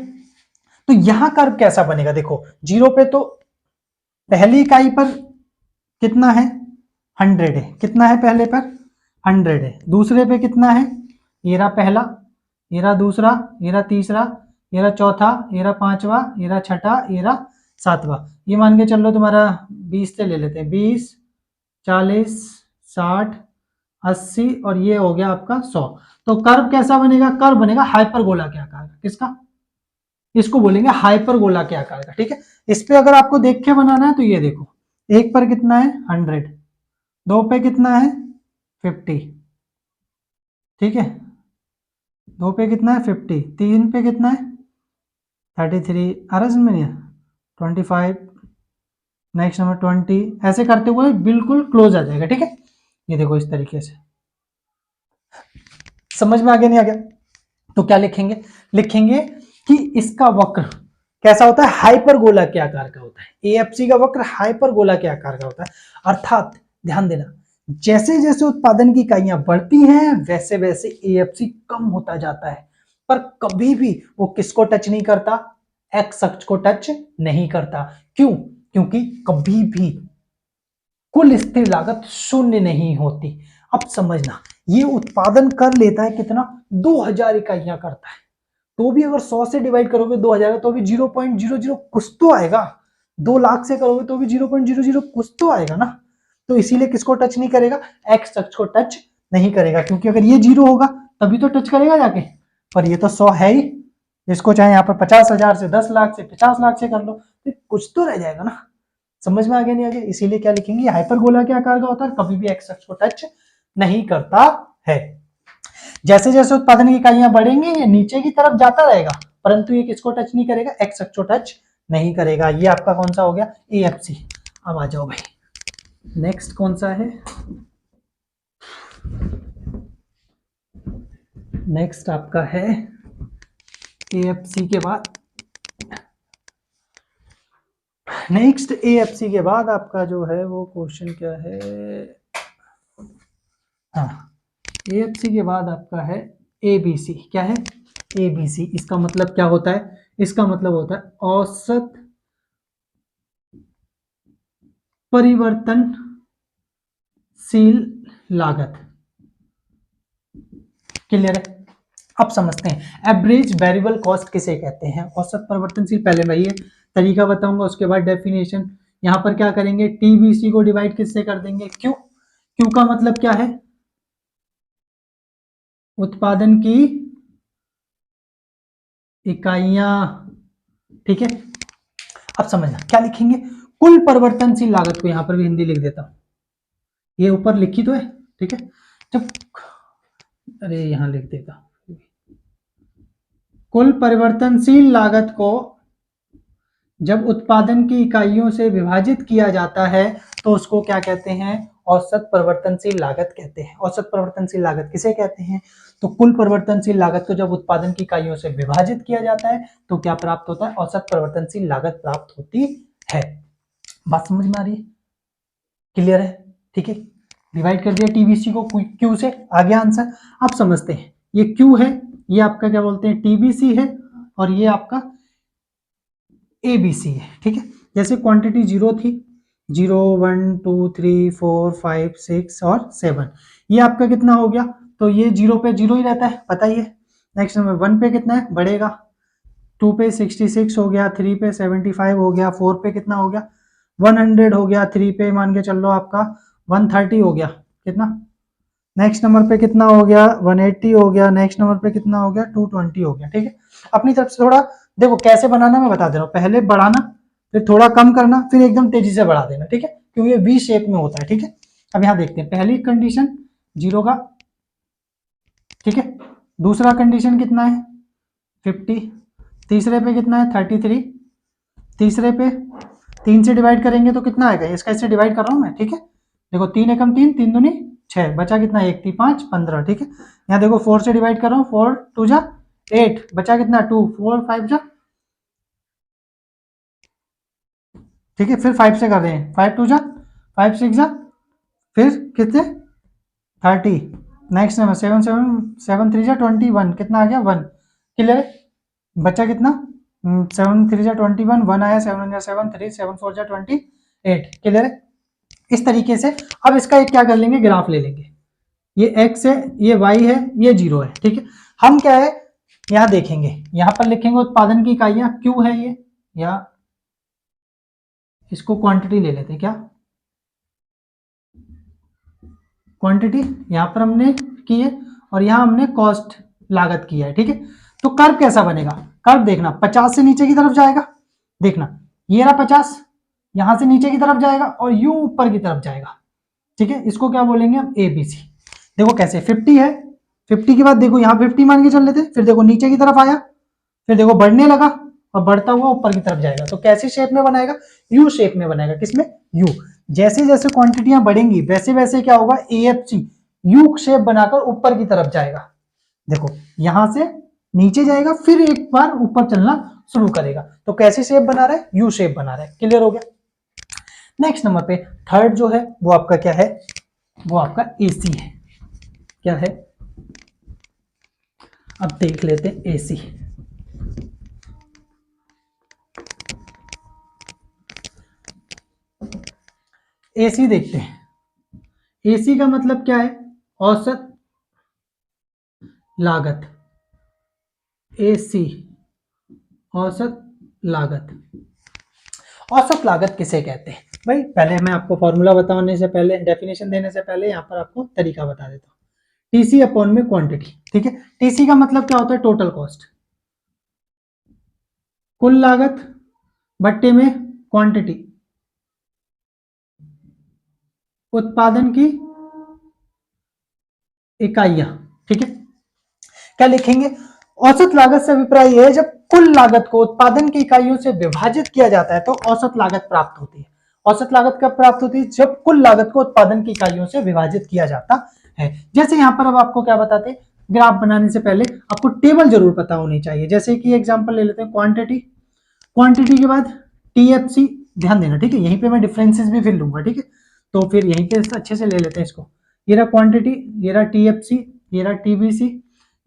तो यहां कर्व कैसा बनेगा, देखो 0 पे तो पहली इकाई पर कितना है 100 है, कितना है पहले पर 100 है, दूसरे पे कितना है, ये रहा पहला, ये रहा दूसरा, ये रहा तीसरा, ये रहा चौथा, ये रहा पांचवा, ये रहा छठा, ये रहा सातवां। ये मान के चल लो तुम्हारा 20 से ले लेते हैं, 20 40 60 80 और ये हो गया आपका 100। तो कर्व कैसा बनेगा, कर्व बनेगा हाइपरबोला के आकार का। किसका, इसको बोलेंगे हाइपरबोला के आकार का। ठीक है, इस पे अगर आपको देख के बनाना है तो ये देखो, एक पर कितना है 100, दो पे कितना है 50, ठीक है, दो पे कितना है 50, तीन पे कितना है 33, आ रहा समझ में नहीं, 25, नेक्स्ट नंबर 20, ऐसे करते हुए बिल्कुल क्लोज आ जाएगा। ठीक है, ये देखो इस तरीके से, समझ में आ गया नहीं आ गया। तो क्या लिखेंगे, लिखेंगे कि इसका वक्र कैसा होता है, हाइपरगोला के आकार का होता है। AFC का वक्र हाइपरगोला के आकार का होता है, अर्थात ध्यान देना, जैसे जैसे उत्पादन की इकाइयां बढ़ती हैं वैसे वैसे AFC कम होता जाता है, पर कभी भी वो किसको टच नहीं करता, एक्स अक्ष को टच नहीं करता। क्यों, क्योंकि कभी भी कुल स्थिर लागत शून्य नहीं होती। अब समझना, ये उत्पादन कर लेता है कितना, 2000 इकाइयां करता है, तो भी अगर 100 से डिवाइड करोगे 2000 तो भी 0.00 कुछ तो आएगा, 2 लाख से करोगे तो भी 0.00 कुछ तो आएगा ना। तो इसीलिए किसको टच नहीं करेगा, एक्स अक्ष को टच नहीं करेगा, क्योंकि अगर ये 0 होगा तभी तो टच करेगा जाके, पर ये तो 100 है ही, इसको चाहे यहाँ पर 50,000 से 10 लाख से 50 लाख से कर लो तो कुछ तो रह जाएगा ना। समझ में आ गया नहीं आ गया, इसीलिए क्या लिखेंगे, हाइपरबोला के आकार का होता है, कभी भी एक्स अक्ष को टच नहीं करता है। जैसे जैसे उत्पादन की इकाइयां बढ़ेंगी ये नीचे की तरफ जाता रहेगा, परंतु ये किसको टच नहीं करेगा, एक्स अक्ष को टच नहीं करेगा। ये आपका कौन सा हो गया, एएफसी। अब आ जाओ भाई, नेक्स्ट कौन सा है, नेक्स्ट आपका है एएफसी के बाद, नेक्स्ट एएफसी के बाद आपका जो है वो क्वेश्चन क्या है, हाँ एएफसी के बाद आपका है एबीसी। क्या है, एबीसी। इसका मतलब क्या होता है, इसका मतलब होता है औसत परिवर्तनशील लागत। क्लियर है, अब समझते हैं एवरेज वेरिएबल कॉस्ट किसे कहते हैं, औसत परिवर्तनशील। पहले मैं ये तरीका बताऊंगा, उसके बाद डेफिनेशन। यहां पर क्या करेंगे, टीबीसी को डिवाइड किससे कर देंगे, क्यू। क्यू का मतलब क्या है, उत्पादन की इकाइयां। ठीक है, अब समझना क्या लिखेंगे, कुल परिवर्तनशील लागत को यहां पर भी हिंदी लिख देता हूं, ये ऊपर लिखी तो है। ठीक है, जब, अरे यहां लिख देता, कुल परिवर्तनशील लागत को जब उत्पादन की इकाइयों से विभाजित किया जाता है तो उसको क्या कहते हैं, औसत परिवर्तनशील लागत कहते हैं। औसत परिवर्तनशील लागत किसे कहते हैं, तो कुल परिवर्तनशील लागत को जब उत्पादन की इकाइयों से विभाजित किया जाता है तो क्या प्राप्त होता है, औसत परिवर्तनशील लागत प्राप्त होती है। बात समझ में आ रही है, क्लियर है। ठीक है, डिवाइड कर दिया टीबीसी को क्यू से, आ गया आंसर। अब समझते हैं, ये क्यू है, ये आपका क्या बोलते हैं टीबीसी है, और ये आपका एबीसी है। ठीक है, जैसे क्वांटिटी जीरो थी, 0 1 2 3 4 5 6 और 7, ये आपका कितना हो गया, तो ये जीरो पे जीरो ही रहता है, पता ही है। नेक्स्ट नंबर 1 पे कितना है, बढ़ेगा, 2 पे 66 हो गया, 3 पे 75 हो गया, 4 पे कितना हो गया 100 हो गया, 3 पे मान के चल लो आपका 130 हो गया, कितना, नेक्स्ट नंबर पे कितना हो गया 180 हो गया, नेक्स्ट नंबर पे कितना हो गया 220 हो गया। ठीक है, अपनी तरफ से थोड़ा देखो कैसे बनाना मैं बता दे रहा हूँ, पहले बढ़ाना, फिर थोड़ा कम करना, फिर एकदम तेजी से बढ़ा देना। ठीक है, क्योंकि ये वी शेप में होता है। ठीक है, अब यहाँ देखते हैं, पहली कंडीशन जीरो का, ठीक है, दूसरा कंडीशन कितना है 50, तीसरे पे कितना है 33, तीसरे पे 3 से डिवाइड करेंगे तो कितना आएगा, इसका इससे डिवाइड कर रहा हूँ मैं। ठीक है, देखो 3 एकम 3, 3 दूनी 6, बचा कितना 1 3 5 15। ठीक है, यहाँ देखो 4 से डिवाइड कर रहा हूँ, 4 2 जा 8, बचा कितना 2, 4 5 जा, ठीक है, फिर 5 से कर रहे हैं, 5 2 जा 5 6 जा, फिर कितने 30, नेक्स्ट नंबर 7 7 7 3 जा 21, कितना आ गया 1। क्लियर है, बचा कितना 7 3 जा 21, 1 आया, 7 जा 7 3 7 4 जा 28। क्लियर है, इस तरीके से। अब इसका एक क्या कर लेंगे, ग्राफ ले लेंगे, ये x है, ये y है, ये 0 है। ठीक है, हम क्या है यहाँ देखेंगे, यहाँ पर लिखेंगे उत्पादन की इकाइयां q है ये, या इसको क्वांटिटी ले लेते हैं, क्या क्वांटिटी यहां पर हमने की है, और यहां हमने कॉस्ट लागत की है। ठीक है, तो कर्व कैसा बनेगा, कर्व देखना 50 से नीचे की तरफ जाएगा, देखना ये रहा 50, यहां से नीचे की तरफ जाएगा और यूं ऊपर की तरफ जाएगा। ठीक है, इसको क्या बोलेंगे हम, एबीसी। देखो कैसे 50 है, 50 के बाद देखो यहाँ 50 मान के चल लेते, फिर देखो नीचे की तरफ आया, फिर देखो बढ़ने लगा और बढ़ता हुआ ऊपर की तरफ जाएगा, तो कैसी शेप में बनाएगा, यू शेप में बनाएगा। किसमें, यू। जैसे जैसे क्वांटिटियां बढ़ेंगी वैसे वैसे क्या होगा, एएफसी यू शेप बनाकर ऊपर की तरफ जाएगा। देखो यहां से नीचे जाएगा, फिर एक बार ऊपर चलना शुरू करेगा, तो कैसी शेप बना रहा है, यू शेप बना रहा है। क्लियर हो गया। नेक्स्ट नंबर पे थर्ड जो है वो आपका क्या है, वो आपका एसी है। क्या है, अब देख लेते हैं एसी। एसी देखते हैं, एसी का मतलब क्या है, औसत लागत। एसी औसत लागत। औसत लागत किसे कहते हैं भाई, पहले मैं आपको फॉर्मूला बताने से पहले, डेफिनेशन देने से पहले यहाँ पर आपको तरीका बता देता हूँ। टीसी अपॉन में क्वांटिटी। ठीक है, टीसी का मतलब क्या होता है, टोटल कॉस्ट, कुल लागत बट्टे में क्वांटिटी, उत्पादन की इकाइयां। ठीक है, क्या लिखेंगे? औसत लागत से अभिप्राय यह है जब कुल लागत को उत्पादन की इकाइयों से विभाजित किया जाता है तो औसत लागत प्राप्त होती है। औसत लागत कब प्राप्त होती है? जब कुल लागत को उत्पादन की इकाइयों से विभाजित किया जाता है। जैसे यहां पर अब आपको क्या बताते हैं, ग्राफ बनाने से पहले आपको टेबल जरूर पता होनी चाहिए। जैसे कि एग्जांपल ले लेते हैं, क्वांटिटी, क्वांटिटी के बाद टीएफसी, ध्यान देना ठीक है, यहीं पे मैं डिफरेंसेस भी फिर लूंगा ठीक है, तो फिर यहीं पे अच्छे से ले लेते हैं इसको। ये रहा क्वांटिटी, ये रहा टीएफसी, ये रहा टीबीसी,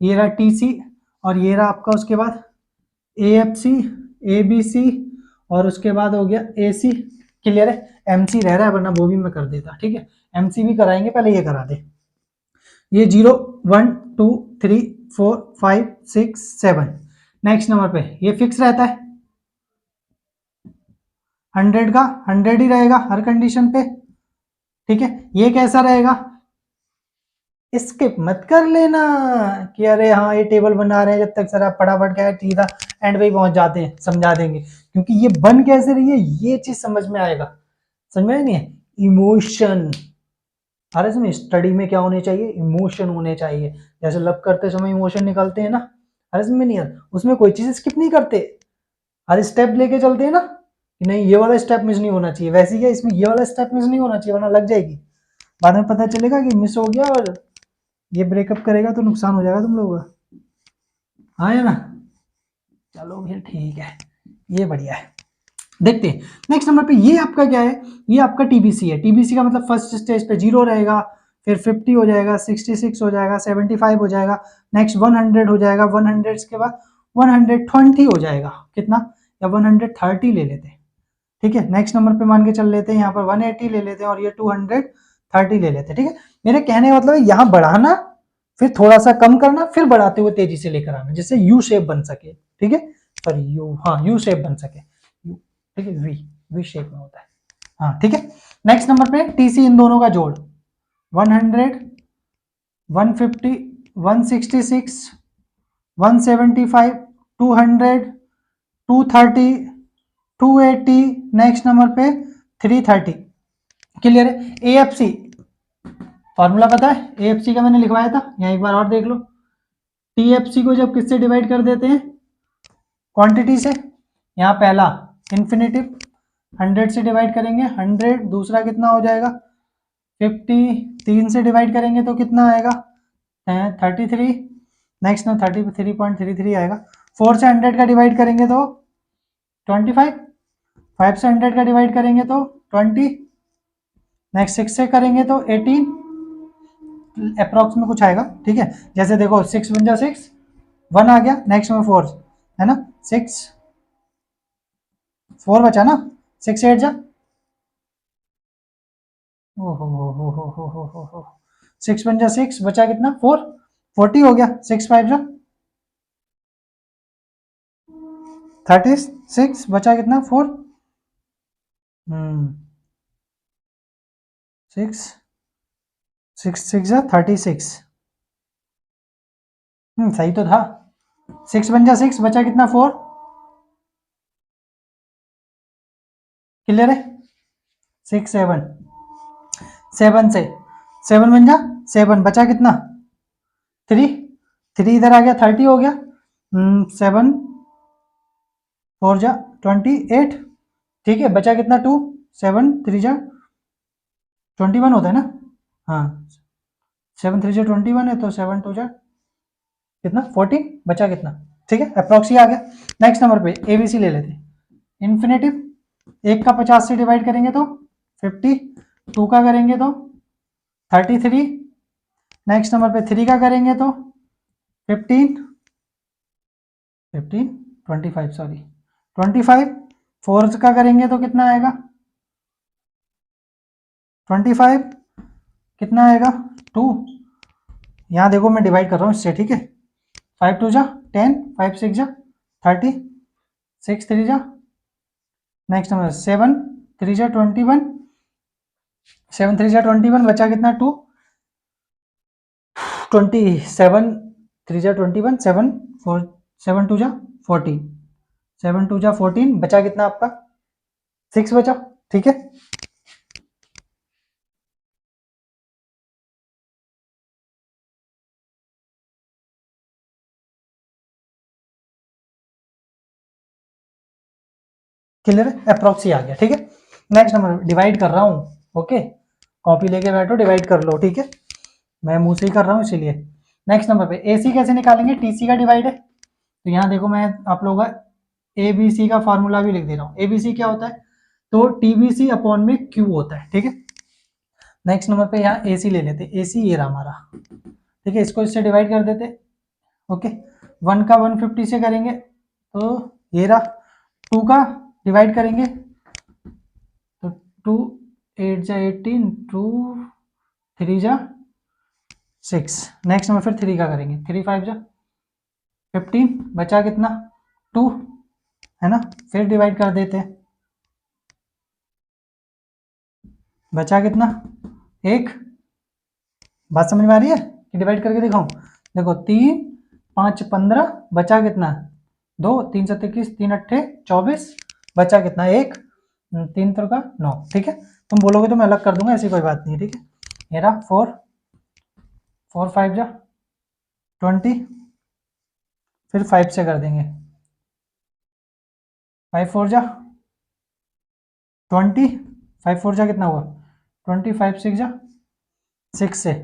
ये रहा टीसी, और ये रहा आपका उसके बाद एएफसी, एबीसी, और उसके बाद हो गया एसी। क्लियर है? एमसी रह रहा है वरना वो भी मैं कर देता, ठीक है, एमसी भी कराएंगे, पहले ये करा दे। ये 0 1 2 3 4 5 6 7, नेक्स्ट नंबर पे ये फिक्स रहता है 100 का 100 ही रहेगा हर कंडीशन पे, ठीक है। ये कैसा रहेगा? स्किप मत कर लेना कि अरे हाँ ये टेबल बना रहे हैं, जब तक सर आप फटाफट क्या है सीधा एंड पे ही पहुंच जाते हैं, समझा देंगे, क्योंकि ये बन कैसे रही है ये चीज समझ में आएगा। समझ में नहीं है? इमोशन, अरे इसमें स्टडी में क्या होने चाहिए? इमोशन होने चाहिए। जैसे लव करते समय इमोशन निकालते हैं ना, अरे इसमें नहीं यार, उसमें कोई चीज स्किप नहीं करते, हर स्टेप लेके चलते हैं ना कि नहीं ये वाला स्टेप मिस नहीं होना चाहिए, वैसे ही इसमें ये वाला स्टेप मिस नहीं होना चाहिए वरना लग जाएगी, बाद में पता चलेगा कि मिस हो गया और ये ब्रेकअप करेगा तो नुकसान हो जाएगा तुम लोगों का। हाँ है ना? चलो फिर ठीक है, ये बढ़िया है। देखते हैं नेक्स्ट नंबर पे, ये आपका क्या है? ये आपका टीबीसी है। टीबीसी का मतलब फर्स्ट स्टेज पे 0 रहेगा, फिर 50 हो जाएगा, 66 हो जाएगा, 75 हो जाएगा, नेक्स्ट 100 हो जाएगा, 100 के बाद 120 हो जाएगा, कितना? या 130 ले लेते हैं, ठीक है। नेक्स्ट नंबर पे मान के चल लेते हैं, यहाँ पर 180 ले लेते हैं और ये 230 ले लेते हैं, ठीक है। मेरे कहने का मतलब है यहाँ बढ़ाना, फिर थोड़ा सा कम करना, फिर बढ़ाते हुए तेजी से लेकर आना, जिससे यू शेप बन सके, ठीक है, सॉरी यू, हाँ यू शेप बन सके, यू, ठीक है, वी, वी शेप में होता है, हाँ ठीक है। नेक्स्ट नंबर पे टीसी इन दोनों का जोड़ 100, 150, 166, 175, 200, 230, 280, नेक्स्ट नंबर पे 330। क्लियर है? एएफसी फॉर्मूला पता है? एएफसी का मैंने लिखवाया था, यहाँ एक बार और देख लो। टीएफसी को जब किससे डिवाइड कर देते हैं? क्वांटिटी से। यहाँ पहला इन्फिनेटिव 100 से डिवाइड करेंगे 100, दूसरा कितना हो जाएगा 50, 3 से डिवाइड करेंगे तो कितना आएगा 33, नेक्स्ट ना 33.33 आएगा। 4 से 100 का डिवाइड करेंगे तो 25, 5 से 100 का डिवाइड करेंगे तो 20, नेक्स्ट 6 से करेंगे तो 18, अप्रॉक्स में कुछ आएगा, ठीक है। जैसे देखो 6 बन जा 6, 1 आ गया, नेक्स्ट में 4 है ना, 6 4 बचा ना, 6 8 जा, ओहो हो 6 बन जा 6, बचा कितना 4, 40 हो गया, 6 5 जा 36, बचा कितना 4, 6 6 6 जा 36, सही तो था। 6 बन जा 6, बचा कितना 4, क्लियर है? 6 7, 7 से 7 बन जा 7, बचा कितना 3, 3 इधर आ गया 30 हो गया, 7 4 जा 28, ठीक है, बचा कितना 2, 7 3 जा 21 होता है ना, हाँ 7 3 जा 21 है तो 7 2 जा कितना 14, बचा कितना, ठीक है, अप्रॉक्सी आ गया। नेक्स्ट नंबर पे एबीसी ले लेते हैं। इन्फिनेटिव 1 का 50 से डिवाइड करेंगे तो 50, 2 का करेंगे तो 33, नेक्स्ट नंबर पे 3 का करेंगे तो 15, 15 25 सॉरी 25, 4 का करेंगे तो कितना आएगा 25, कितना आएगा 2, यहाँ देखो मैं डिवाइड कर रहा हूँ इससे, ठीक है, 5 2 जा 10, 5 6 जा 30, 6 3 जा, नेक्स्ट नंबर 7 3 जा 21, 7 3 जा 21, बचा कितना 2, 27 3 जा 21, 7 4 7 2 जा 14, 7 2 जा 14, बचा कितना आपका 6 बचा, ठीक है। क्लियर है, अप्रॉक्स ही आ गया, ठीक है। नेक्स्ट नंबर डिवाइड कर रहा हूँ, ओके, कॉपी लेके बैठो, डिवाइड कर लो, ठीक है, मैं मुंह से ही कर रहा हूँ इसीलिए। नेक्स्ट नंबर पे एसी कैसे निकालेंगे, टीसी का डिवाइड है, तो यहाँ देखो मैं आप लोगों का एबीसी का फॉर्मूला भी लिख दे रहा हूँ। एबीसी क्या होता है, तो टीबीसी अपॉन में क्यू होता है, ठीक है। नेक्स्ट नंबर पे यहाँ एसी ले लेते, एसी ये रहा हमारा, ठीक है, इसको इससे डिवाइड कर देते, ओके, 1 का 150 से करेंगे तो ये रहा, 2 का डिवाइड करेंगे तो 2 8 जा 18, 2 3 जा 6, नेक्स्ट नंबर फिर 3 का करेंगे, 3 5 जा 15, बचा कितना 2, है ना, फिर डिवाइड कर देते हैं, बचा कितना 1, बात समझ में आ रही है कि डिवाइड करके दिखाऊं, देखो 3 5 15, बचा कितना 2, 3 7 21, 3 8 24, बचा कितना 1, 3 3 का 9, ठीक है। तुम बोलोगे तो मैं अलग कर दूंगा, ऐसी कोई बात नहीं है, ठीक है। मेरा 4 4 5 जा 20, फिर 5 से कर देंगे, 5 4 जा 20, 5 4 जा कितना हुआ 20, 5 6 जा 6 से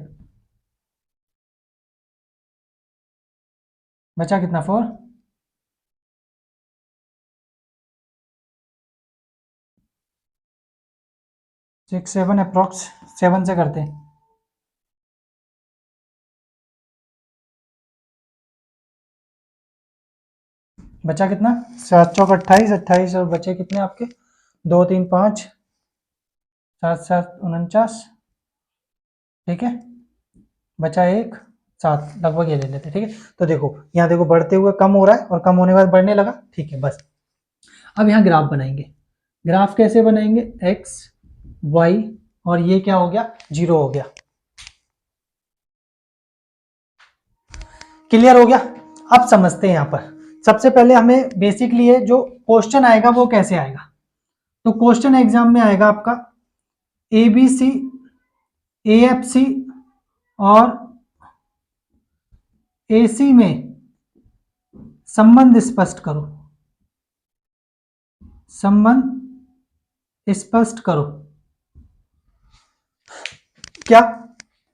बचा कितना 4, 6 7 अप्रॉक्स 7 से करते हैं, बचा कितना 7 चौक 28, 28 और बचे कितने आपके 2 3 5 7 7 49, ठीक है, बचा 1 7, लगभग ये ले लेते, ठीक है। तो देखो यहाँ देखो बढ़ते हुए कम हो रहा है और कम होने के बाद बढ़ने लगा, ठीक है, बस। अब यहाँ ग्राफ बनाएंगे, ग्राफ कैसे बनाएंगे, एक्स वाई और ये क्या हो गया 0 हो गया, क्लियर हो गया। अब समझते हैं यहाँ पर, सबसे पहले हमें बेसिकली ये जो क्वेश्चन आएगा वो कैसे आएगा, तो क्वेश्चन एग्जाम में आएगा आपका एबीसी एएफसी और एसी में संबंध स्पष्ट करो, संबंध स्पष्ट करो, क्या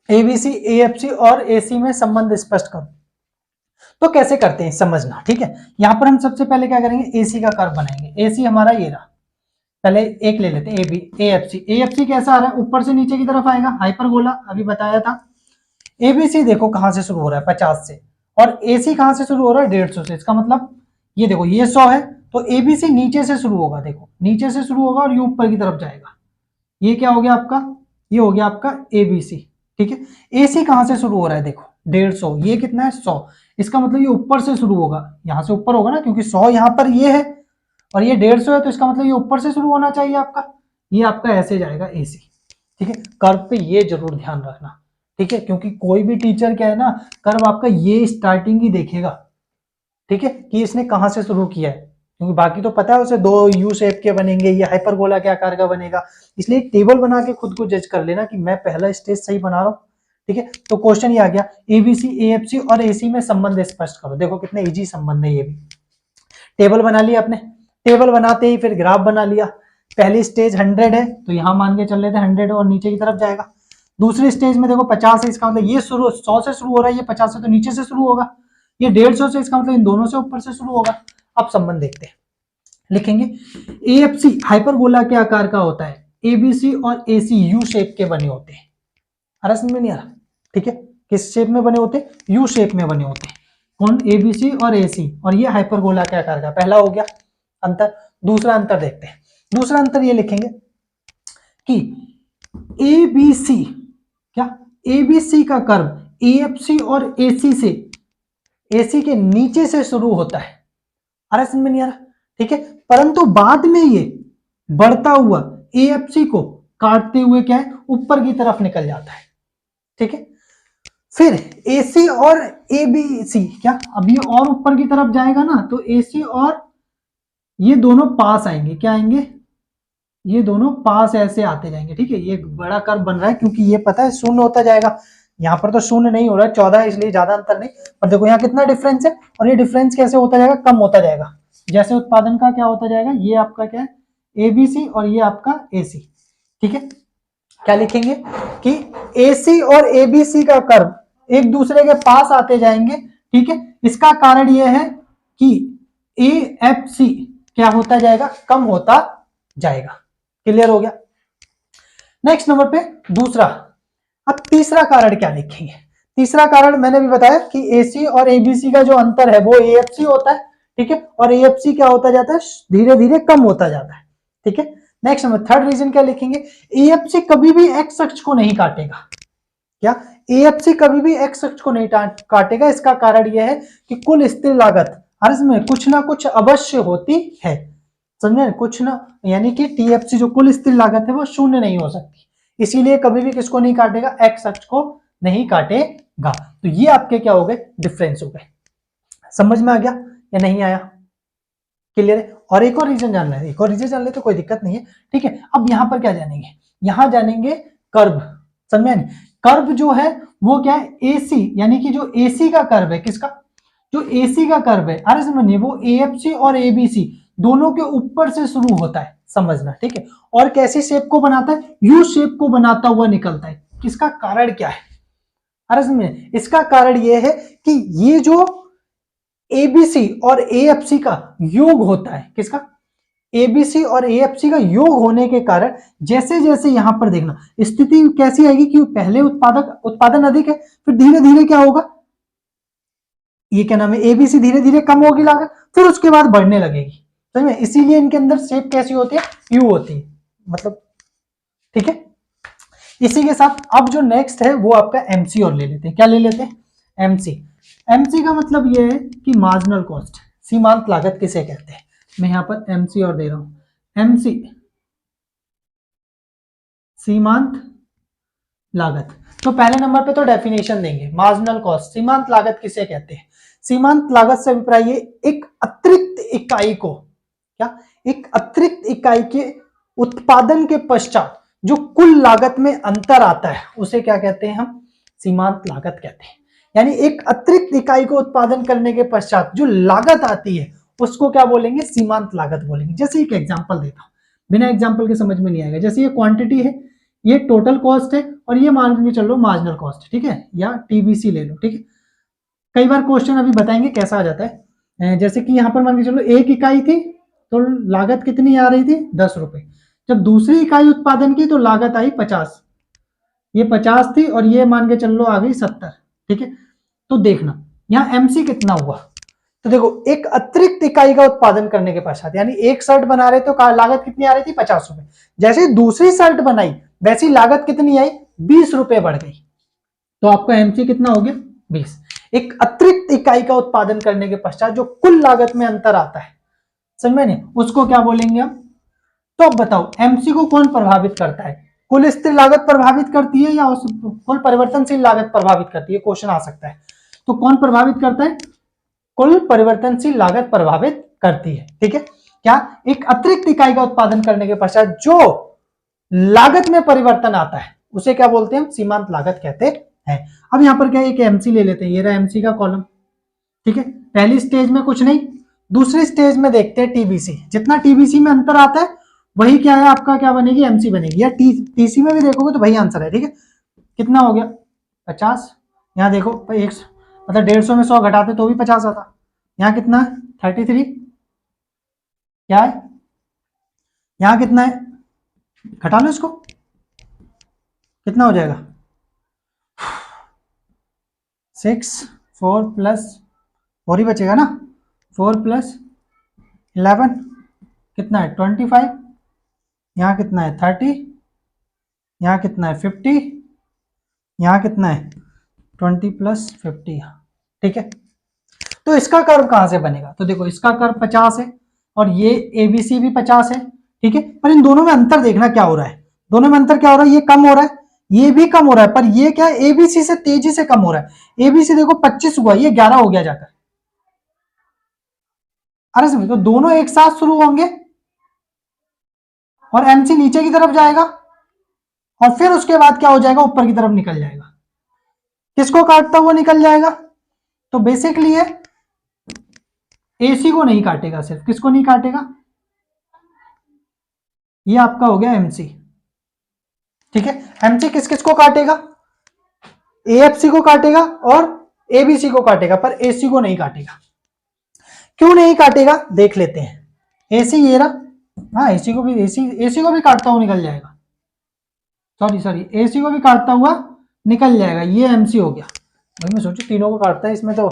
एबीसी एएफसी और एसी में संबंध स्पष्ट करो। तो कैसे करते हैं समझना, ठीक है। यहां पर हम सबसे पहले क्या करेंगे, एसी का कर्व बनाएंगे, एसी हमारा ये रहा, पहले एक ले लेते हैं एबी एएफसी, एएफसी कैसा आ रहा है ऊपर से नीचे की तरफ आएगा, हाइपरबोला अभी बताया था। एबीसी देखो कहां से शुरू हो रहा है 50 से, और एसी कहां से शुरू हो रहा है 150 से, इसका मतलब ये देखो ये 100 है, तो एबीसी नीचे से शुरू होगा, देखो नीचे से शुरू होगा और ये ऊपर की तरफ जाएगा, ये क्या हो गया आपका, ये हो गया आपका एबीसी, ठीक है। एसी कहां से शुरू हो रहा है, देखो 150, ये कितना है 100, इसका मतलब ये ऊपर से शुरू होगा, यहां से ऊपर होगा ना, क्योंकि 100 यहां पर ये है और ये 150 है, तो इसका मतलब ये ऊपर से शुरू होना चाहिए आपका, ये आपका ऐसे जाएगा एसी, ठीक है। कर्व पे ये जरूर ध्यान रखना, ठीक है, क्योंकि कोई भी टीचर क्या है ना, कर्व आपका ये स्टार्टिंग ही देखेगा, ठीक है, कि इसने कहां से शुरू किया है, क्योंकि बाकी तो पता है उसे 2 यू शेप के बनेंगे, ये हाइपरबोला के आकार का बनेगा, इसलिए एक टेबल बना के खुद को जज कर लेना कि मैं पहला स्टेज सही बना रहा हूँ, ठीक है। तो क्वेश्चन ये आ गया, एबीसी एएफसी और एसी में संबंध स्पष्ट करो, देखो कितने इजी संबंध है, ये भी टेबल बना लिया आपने, टेबल बनाते ही फिर ग्राफ बना लिया, पहली स्टेज 100 है तो यहां मान के चल लेते हैं 100 और नीचे की तरफ जाएगा, दूसरी स्टेज में देखो 50 है, इसका मतलब ये शुरू 100 से शुरू हो रहा है, ये 50 से तो नीचे से शुरू होगा, ये 150 से, इसका मतलब इन दोनों से ऊपर से शुरू होगा। अब संबंध देखते हैं, लिखेंगे एएफसी हाइपरबोला के आकार का होता है, एबीसी और एसी यू शेप के बने होते हैं, आ रहा समझ में नहीं आ रहा, ठीक है, किस शेप में बने होते हैं, यू शेप में बने होते हैं, कौन एबीसी और एसी, और ये हाइपरबोला के आकार का, पहला हो गया अंतर। दूसरा अंतर देखते हैं, दूसरा अंतर ये लिखेंगे कि एबीसी क्या, एबीसी का कर्व एएफसी और एसी से, एसी के नीचे से शुरू होता है, आ रहा समझ में नहीं आ रहा, ठीक है, परंतु बाद में ये बढ़ता हुआ एएफसी को काटते हुए क्या है ऊपर की तरफ निकल जाता है, ठीक है। फिर एसी और एबीसी क्या, अब ये और ऊपर की तरफ जाएगा ना, तो एसी और ये दोनों पास आएंगे, क्या आएंगे, ये दोनों पास ऐसे आते जाएंगे, ठीक है। ये बड़ा कर्व बन रहा है क्योंकि ये पता है शून्य होता जाएगा, यहाँ पर तो शून्य नहीं हो रहा है 14 है, इसलिए ज्यादा अंतर नहीं, पर देखो यहाँ कितना डिफरेंस है, और ये डिफरेंस कैसे होता जाएगा, कम होता जाएगा, जैसे उत्पादन का क्या होता जाएगा, ये आपका क्या है एबीसी और ये आपका एसी। ठीक है, क्या लिखेंगे कि एसी और एबीसी का कर्व एक दूसरे के पास आते जाएंगे। ठीक है, इसका कारण यह है कि एएफसी क्या होता जाएगा, कम होता जाएगा। क्लियर हो गया। नेक्स्ट नंबर पे दूसरा। अब तीसरा कारण क्या लिखेंगे? तीसरा कारण मैंने भी बताया कि एसी और एबीसी का जो अंतर है वो एएफसी होता है। ठीक है, और एएफसी क्या होता जाता है, धीरे धीरे कम होता जाता है। ठीक है, नेक्स्ट नंबर थर्ड रीजन क्या लिखेंगे, एएफसी कभी भी एक्स अक्ष को नहीं काटेगा। क्या, एएफसी कभी भी एक्स अक्ष को नहीं काटेगा। इसका कारण यह है कि कुल स्थिर लागत अर्ज में कुछ ना कुछ अवश्य होती है। समझे, कुछ ना, यानी कि टीएफसी जो कुल स्थिर लागत है वो शून्य नहीं हो सकती, इसीलिए कभी भी किसको नहीं काटेगा, एक्स अक्ष को नहीं काटेगा। तो ये आपके क्या हो गए, डिफरेंस हो गए। समझ में आ गया या नहीं आया? क्लियर है। और एक और रीजन जानना है, एक और रीजन जान ले तो कोई दिक्कत नहीं है। ठीक है, अब यहां पर क्या जानेंगे, यहां जानेंगे कर्व। समझे, कर्व जो है वो क्या है, एसी, यानी कि जो एसी का कर्व है, किसका, जो एसी का कर्व है, अरे समझिए, वो एएफसी और एबीसी दोनों के ऊपर से शुरू होता है, समझना। ठीक है, और कैसी शेप को बनाता है, यू शेप को बनाता हुआ निकलता है। किसका कारण क्या है, अरे समझिए, इसका कारण यह है कि ये जो एबीसी और एएफसी का योग होता है, किसका, एबीसी और एएफसी का योग होने के कारण जैसे जैसे यहां पर देखना स्थिति कैसी आएगी कि पहले उत्पादन अधिक है, फिर धीरे धीरे क्या होगा, ये क्या नाम है, एबीसी धीरे धीरे कम होगी लागत, फिर उसके बाद बढ़ने लगेगी। समझ में, इसीलिए इनके अंदर शेप कैसी होती है, यू होती है, मतलब। ठीक है, इसी के साथ अब जो नेक्स्ट है वो आपका एमसी और ले लेते हैं। क्या ले लेते हैं, एमसी। एमसी का मतलब ये है कि मार्जिनल कॉस्ट, सीमांत लागत किसे कहते हैं। मैं यहां पर एमसी और दे रहा हूं, एमसी सीमांत लागत। तो पहले नंबर पे तो डेफिनेशन देंगे, मार्जिनल कॉस्ट, सीमांत लागत किसे कहते हैं। सीमांत लागत से अभिप्राय एक अतिरिक्त इकाई को, क्या, एक अतिरिक्त इकाई के उत्पादन के पश्चात जो कुल लागत में अंतर आता है उसे क्या कहते हैं, हम सीमांत लागत कहते हैं। यानी एक अतिरिक्त इकाई को उत्पादन करने के पश्चात जो लागत आती है उसको क्या बोलेंगे, सीमांत लागत बोलेंगे। जैसे एक एग्जांपल देता हूं, बिना एग्जांपल के समझ में नहीं आएगा। जैसे ये क्वांटिटी है, ये टोटल कॉस्ट है, और ये मान के चलो मार्जिनल कॉस्ट। ठीक है, या टीबीसी ले लो। ठीक है, कई बार क्वेश्चन अभी बताएंगे कैसा आ जाता है। जैसे कि यहां पर मान के चलो एक इकाई थी तो लागत कितनी आ रही थी, 10 रुपए। जब दूसरी इकाई उत्पादन की तो लागत आई 50, ये 50 थी और ये मान के चलो आ गई 70। ठीक है, तो देखना यहाँ एमसी कितना हुआ, तो देखो एक अतिरिक्त इकाई का उत्पादन करने के पश्चात, यानी एक शर्ट बना रहे तो लागत कितनी आ रही थी, 50 रुपए। जैसे दूसरी शर्ट बनाई वैसी लागत कितनी आई, 20 रुपए बढ़ गई। तो आपका एमसी कितना हो गया, 20। एक अतिरिक्त इकाई का उत्पादन करने के पश्चात जो कुल लागत में अंतर आता है, समझ में, उसको क्या बोलेंगे हम। तो अब बताओ एमसी को कौन प्रभावित करता है, कुल स्थिर लागत प्रभावित करती है या कुल परिवर्तनशील लागत प्रभावित करती है, क्वेश्चन आ सकता है। तो कौन प्रभावित करता है, कुल परिवर्तनशील लागत प्रभावित करती है। ठीक है, क्या, एक अतिरिक्त इकाई का उत्पादन करने के पश्चात जो लागत में परिवर्तन आता है उसे क्या बोलते हैं, हम सीमांत लागत कहते हैं। अब यहां पर क्या, एक एमसी ले लेते हैं, ये रहा एमसी का कॉलम। ठीक है, पहली स्टेज में कुछ नहीं, दूसरी स्टेज में देखते हैं टीबीसी। जितना टीबीसी में अंतर आता है वही क्या है, आपका क्या बनेगी, एमसी बनेगी। या टीसी में भी देखोगे तो वही आंसर है। ठीक है, कितना हो गया, 50। यहाँ देखो एक, मतलब 150 में 100 घटाते तो भी 50 आता। यहाँ कितना है, 33। क्या है, यहाँ कितना है, घटा लो इसको, कितना हो जाएगा, 6, 4 प्लस 4 ही बचेगा ना, 4 प्लस 11 कितना है, 25। यहाँ कितना है, 30। यहाँ कितना है, 50। यहाँ कितना है, 20 प्लस 50। ठीक है, तो इसका कर्व कहां से बनेगा, तो देखो इसका कर्व 50 है और ये एबीसी भी 50 है। ठीक है, पर इन दोनों में अंतर देखना क्या हो रहा है, दोनों में अंतर क्या हो रहा है, ये कम हो रहा है, ये भी कम हो रहा है, पर ये क्या है, एबीसी से तेजी से कम हो रहा है। एबीसी देखो 25 हुआ, ये 11 हो गया जाकर। अरे समझो, तो दोनों एक साथ शुरू होंगे और एमसी नीचे की तरफ जाएगा और फिर उसके बाद क्या हो जाएगा, ऊपर की तरफ निकल जाएगा। किसको काटता हुआ निकल जाएगा, तो बेसिकली है एसी को नहीं काटेगा, सिर्फ किसको नहीं काटेगा, ये आपका हो गया एमसी। ठीक है, एमसी किस किस को काटेगा, एएफसी को काटेगा और एबीसी को काटेगा, पर एसी को नहीं काटेगा। क्यों नहीं काटेगा देख लेते हैं। एसी ये रहा, हाँ एसी को भी, एसी को भी काटता हुआ निकल जाएगा, सॉरी एसी को भी काटता हुआ निकल जाएगा। ये एमसी हो गया। भाई मैं सोचू तीनों को काटता है, इसमें तो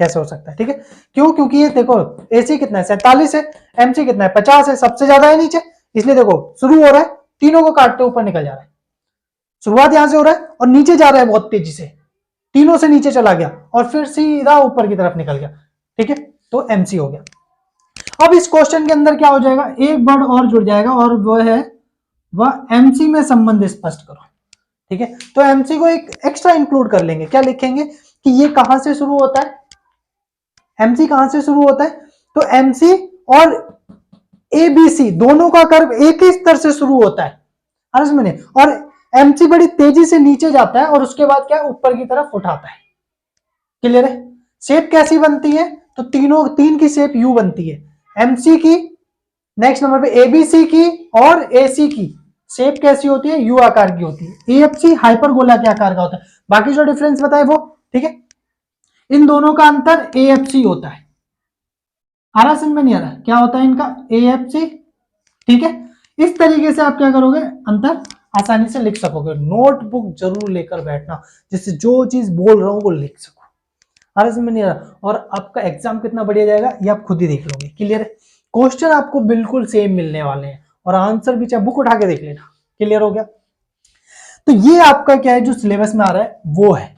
कैसे हो सकता है। ठीक है, क्यों, क्योंकि ये देखो एसी कितना है 47 है, एमसी कितना है 50 है, सबसे ज्यादा है नीचे, इसलिए देखो शुरू हो रहा है, तीनों को काटते ऊपर निकल जा रहा है। शुरुआत यहां से हो रहा है और नीचे जा रहा है बहुत तेजी से, तीनों से नीचे चला गया और फिर सीधा ऊपर की तरफ निकल गया। ठीक है, तो एमसी हो गया। अब इस क्वेश्चन के अंदर क्या हो जाएगा, एक वर्ड और जुड़ जाएगा और वो है वह एमसी में संबंध स्पष्ट करो। ठीक है, तो एमसी को एक एक्स्ट्रा इंक्लूड कर लेंगे। क्या लिखेंगे कि ये कहां से शुरू होता है, एमसी कहां से शुरू होता है, तो एमसी और एबीसी दोनों का कर्व एक ही स्तर से शुरू होता है, मैंने, और एमसी बड़ी तेजी से नीचे जाता है और उसके बाद क्या ऊपर की तरफ उठाता है। क्लियर है, शेप कैसी बनती है, तो तीन की शेप यू बनती है, एमसी की, नेक्स्ट नंबर पे एबीसी की और एसी की शेप कैसी होती है, यू आकार की होती है। एएफसी हाइपरगोला के आकार का होता है। बाकी जो डिफरेंस बताए वो ठीक है, इन दोनों का अंतर एएफसी होता है। आ रहा समझ में नहीं आ रहा, क्या होता है इनका, एएफसी। ठीक है, इस तरीके से आप क्या करोगे, अंतर आसानी से लिख सकोगे। नोटबुक जरूर लेकर बैठना, जिससे जो चीज बोल रहा हूं वो लिख सको। आ रहा समझ में नहीं आ रहा, और आपका एग्जाम कितना बढ़िया जाएगा ये आप खुद ही देख लोगे। क्लियर है, क्वेश्चन आपको बिल्कुल सेम मिलने वाले हैं और आंसर भी चाहे बुक उठा के देख लेना। क्लियर हो गया, तो ये आपका क्या है जो सिलेबस में आ रहा है वो है।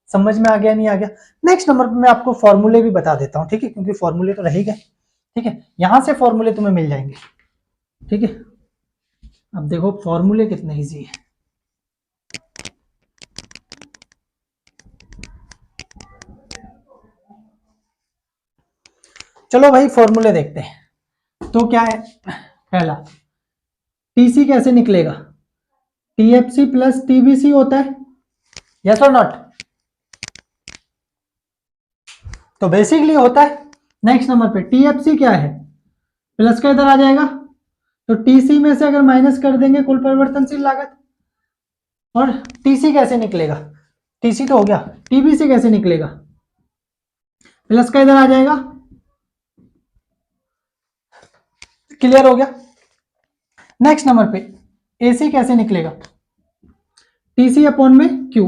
समझ में आ गया नहीं आ गया। नेक्स्ट नंबर पे मैं आपको फॉर्मूले भी बता देता हूं, ठीक है, क्योंकि फॉर्मूले तो रहेगा। ठीक है, यहां से फॉर्मूले तुम्हें मिल जाएंगे। ठीक है, अब देखो फॉर्मूले कितने इजी है। चलो भाई फॉर्मूले देखते हैं। तो क्या है, पहला टीसी कैसे निकलेगा, टीएफसी प्लस टीबीसी होता है, यस और नॉट, तो बेसिकली होता है। नेक्स्ट नंबर पे टीएफसी क्या है, प्लस का इधर आ जाएगा, तो टीसी में से अगर माइनस कर देंगे कुल परिवर्तनशील लागत, और टीसी कैसे निकलेगा, टीसी तो हो गया, टीबीसी कैसे निकलेगा, प्लस का इधर आ जाएगा। क्लियर हो गया। नेक्स्ट नंबर पे एसी कैसे निकलेगा, टीसी अपॉन में क्यू,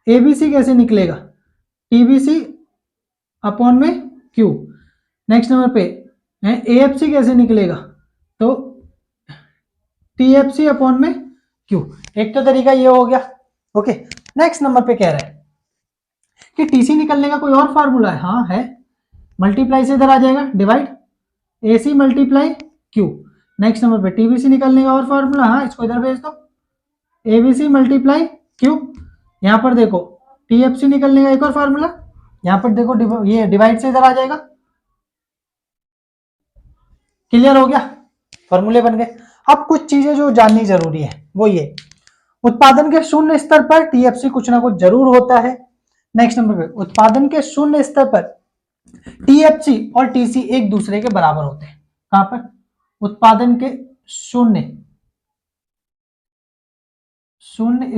एबीसी कैसे निकलेगा, टीबीसी अपॉन में क्यू। नेक्स्ट नंबर पे एएफसी कैसे निकलेगा, तो टीएफसी अपॉन में क्यू। एक तो तरीका ये हो गया। ओके, नेक्स्ट नंबर पे कह रहा है कि टीसी निकलने का कोई और फार्मूला है, हाँ है, मल्टीप्लाई से इधर आ जाएगा, divide AC multiply Q. Next number पे टीबीसी निकलने का और फार्मूला, हाँ इसको इधर भेज दो, एबीसी मल्टीप्लाई क्यू। यहां पर देखो टीएफसी निकलने का एक और फार्मूला, यहां पर देखो ये डिवाइड से इधर आ जाएगा। क्लियर हो गया, फॉर्मूले बन गए। अब कुछ चीजें जो जाननी जरूरी है वो ये, उत्पादन के शून्य स्तर पर टीएफसी कुछ ना कुछ जरूर होता है। नेक्स्ट नंबर पे उत्पादन के शून्य स्तर पर टीएफसी और टीसी एक दूसरे के बराबर होते हैं। कहां पर, उत्पादन के शून्य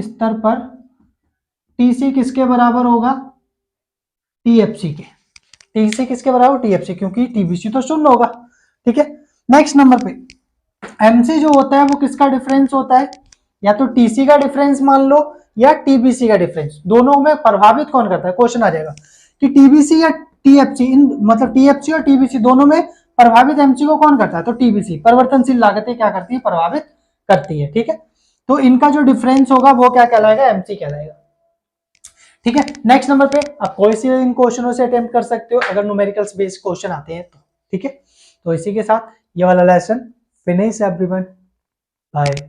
स्तर पर टीसी किसके बराबर होगा, टीएफसी के। टीसी किसके बराबर, टीएफसी, क्योंकि टीबीसी तो शून्य होगा। ठीक है, नेक्स्ट नंबर पे एमसी जो होता है वो किसका डिफरेंस होता है, या तो टीसी का डिफरेंस मान लो या टीबीसी का डिफरेंस। दोनों में प्रभावित कौन करता है, क्वेश्चन आ जाएगा कि टीबीसी या टीएफसी, इन मतलब टीएफसी और टीबीसी दोनों में प्रभावित एमसी को कौन करता है, तो टीबीसी। परिवर्तनशील लागतें क्या करती है, प्रभावित करती है। ठीक है, तो इनका जो डिफरेंस होगा वो क्या कहलाएगा, एमसी कहलाएगा। ठीक है, नेक्स्ट नंबर पे आप कोई सी इन क्वेश्चनों से अटेम्प्ट कर सकते हो अगर न्यूमेरिकल्स बेस्ड क्वेश्चन आते हैं तो। ठीक है, तो इसी के साथ ये वाला लेसन फिनिश एवरीवन, बाय।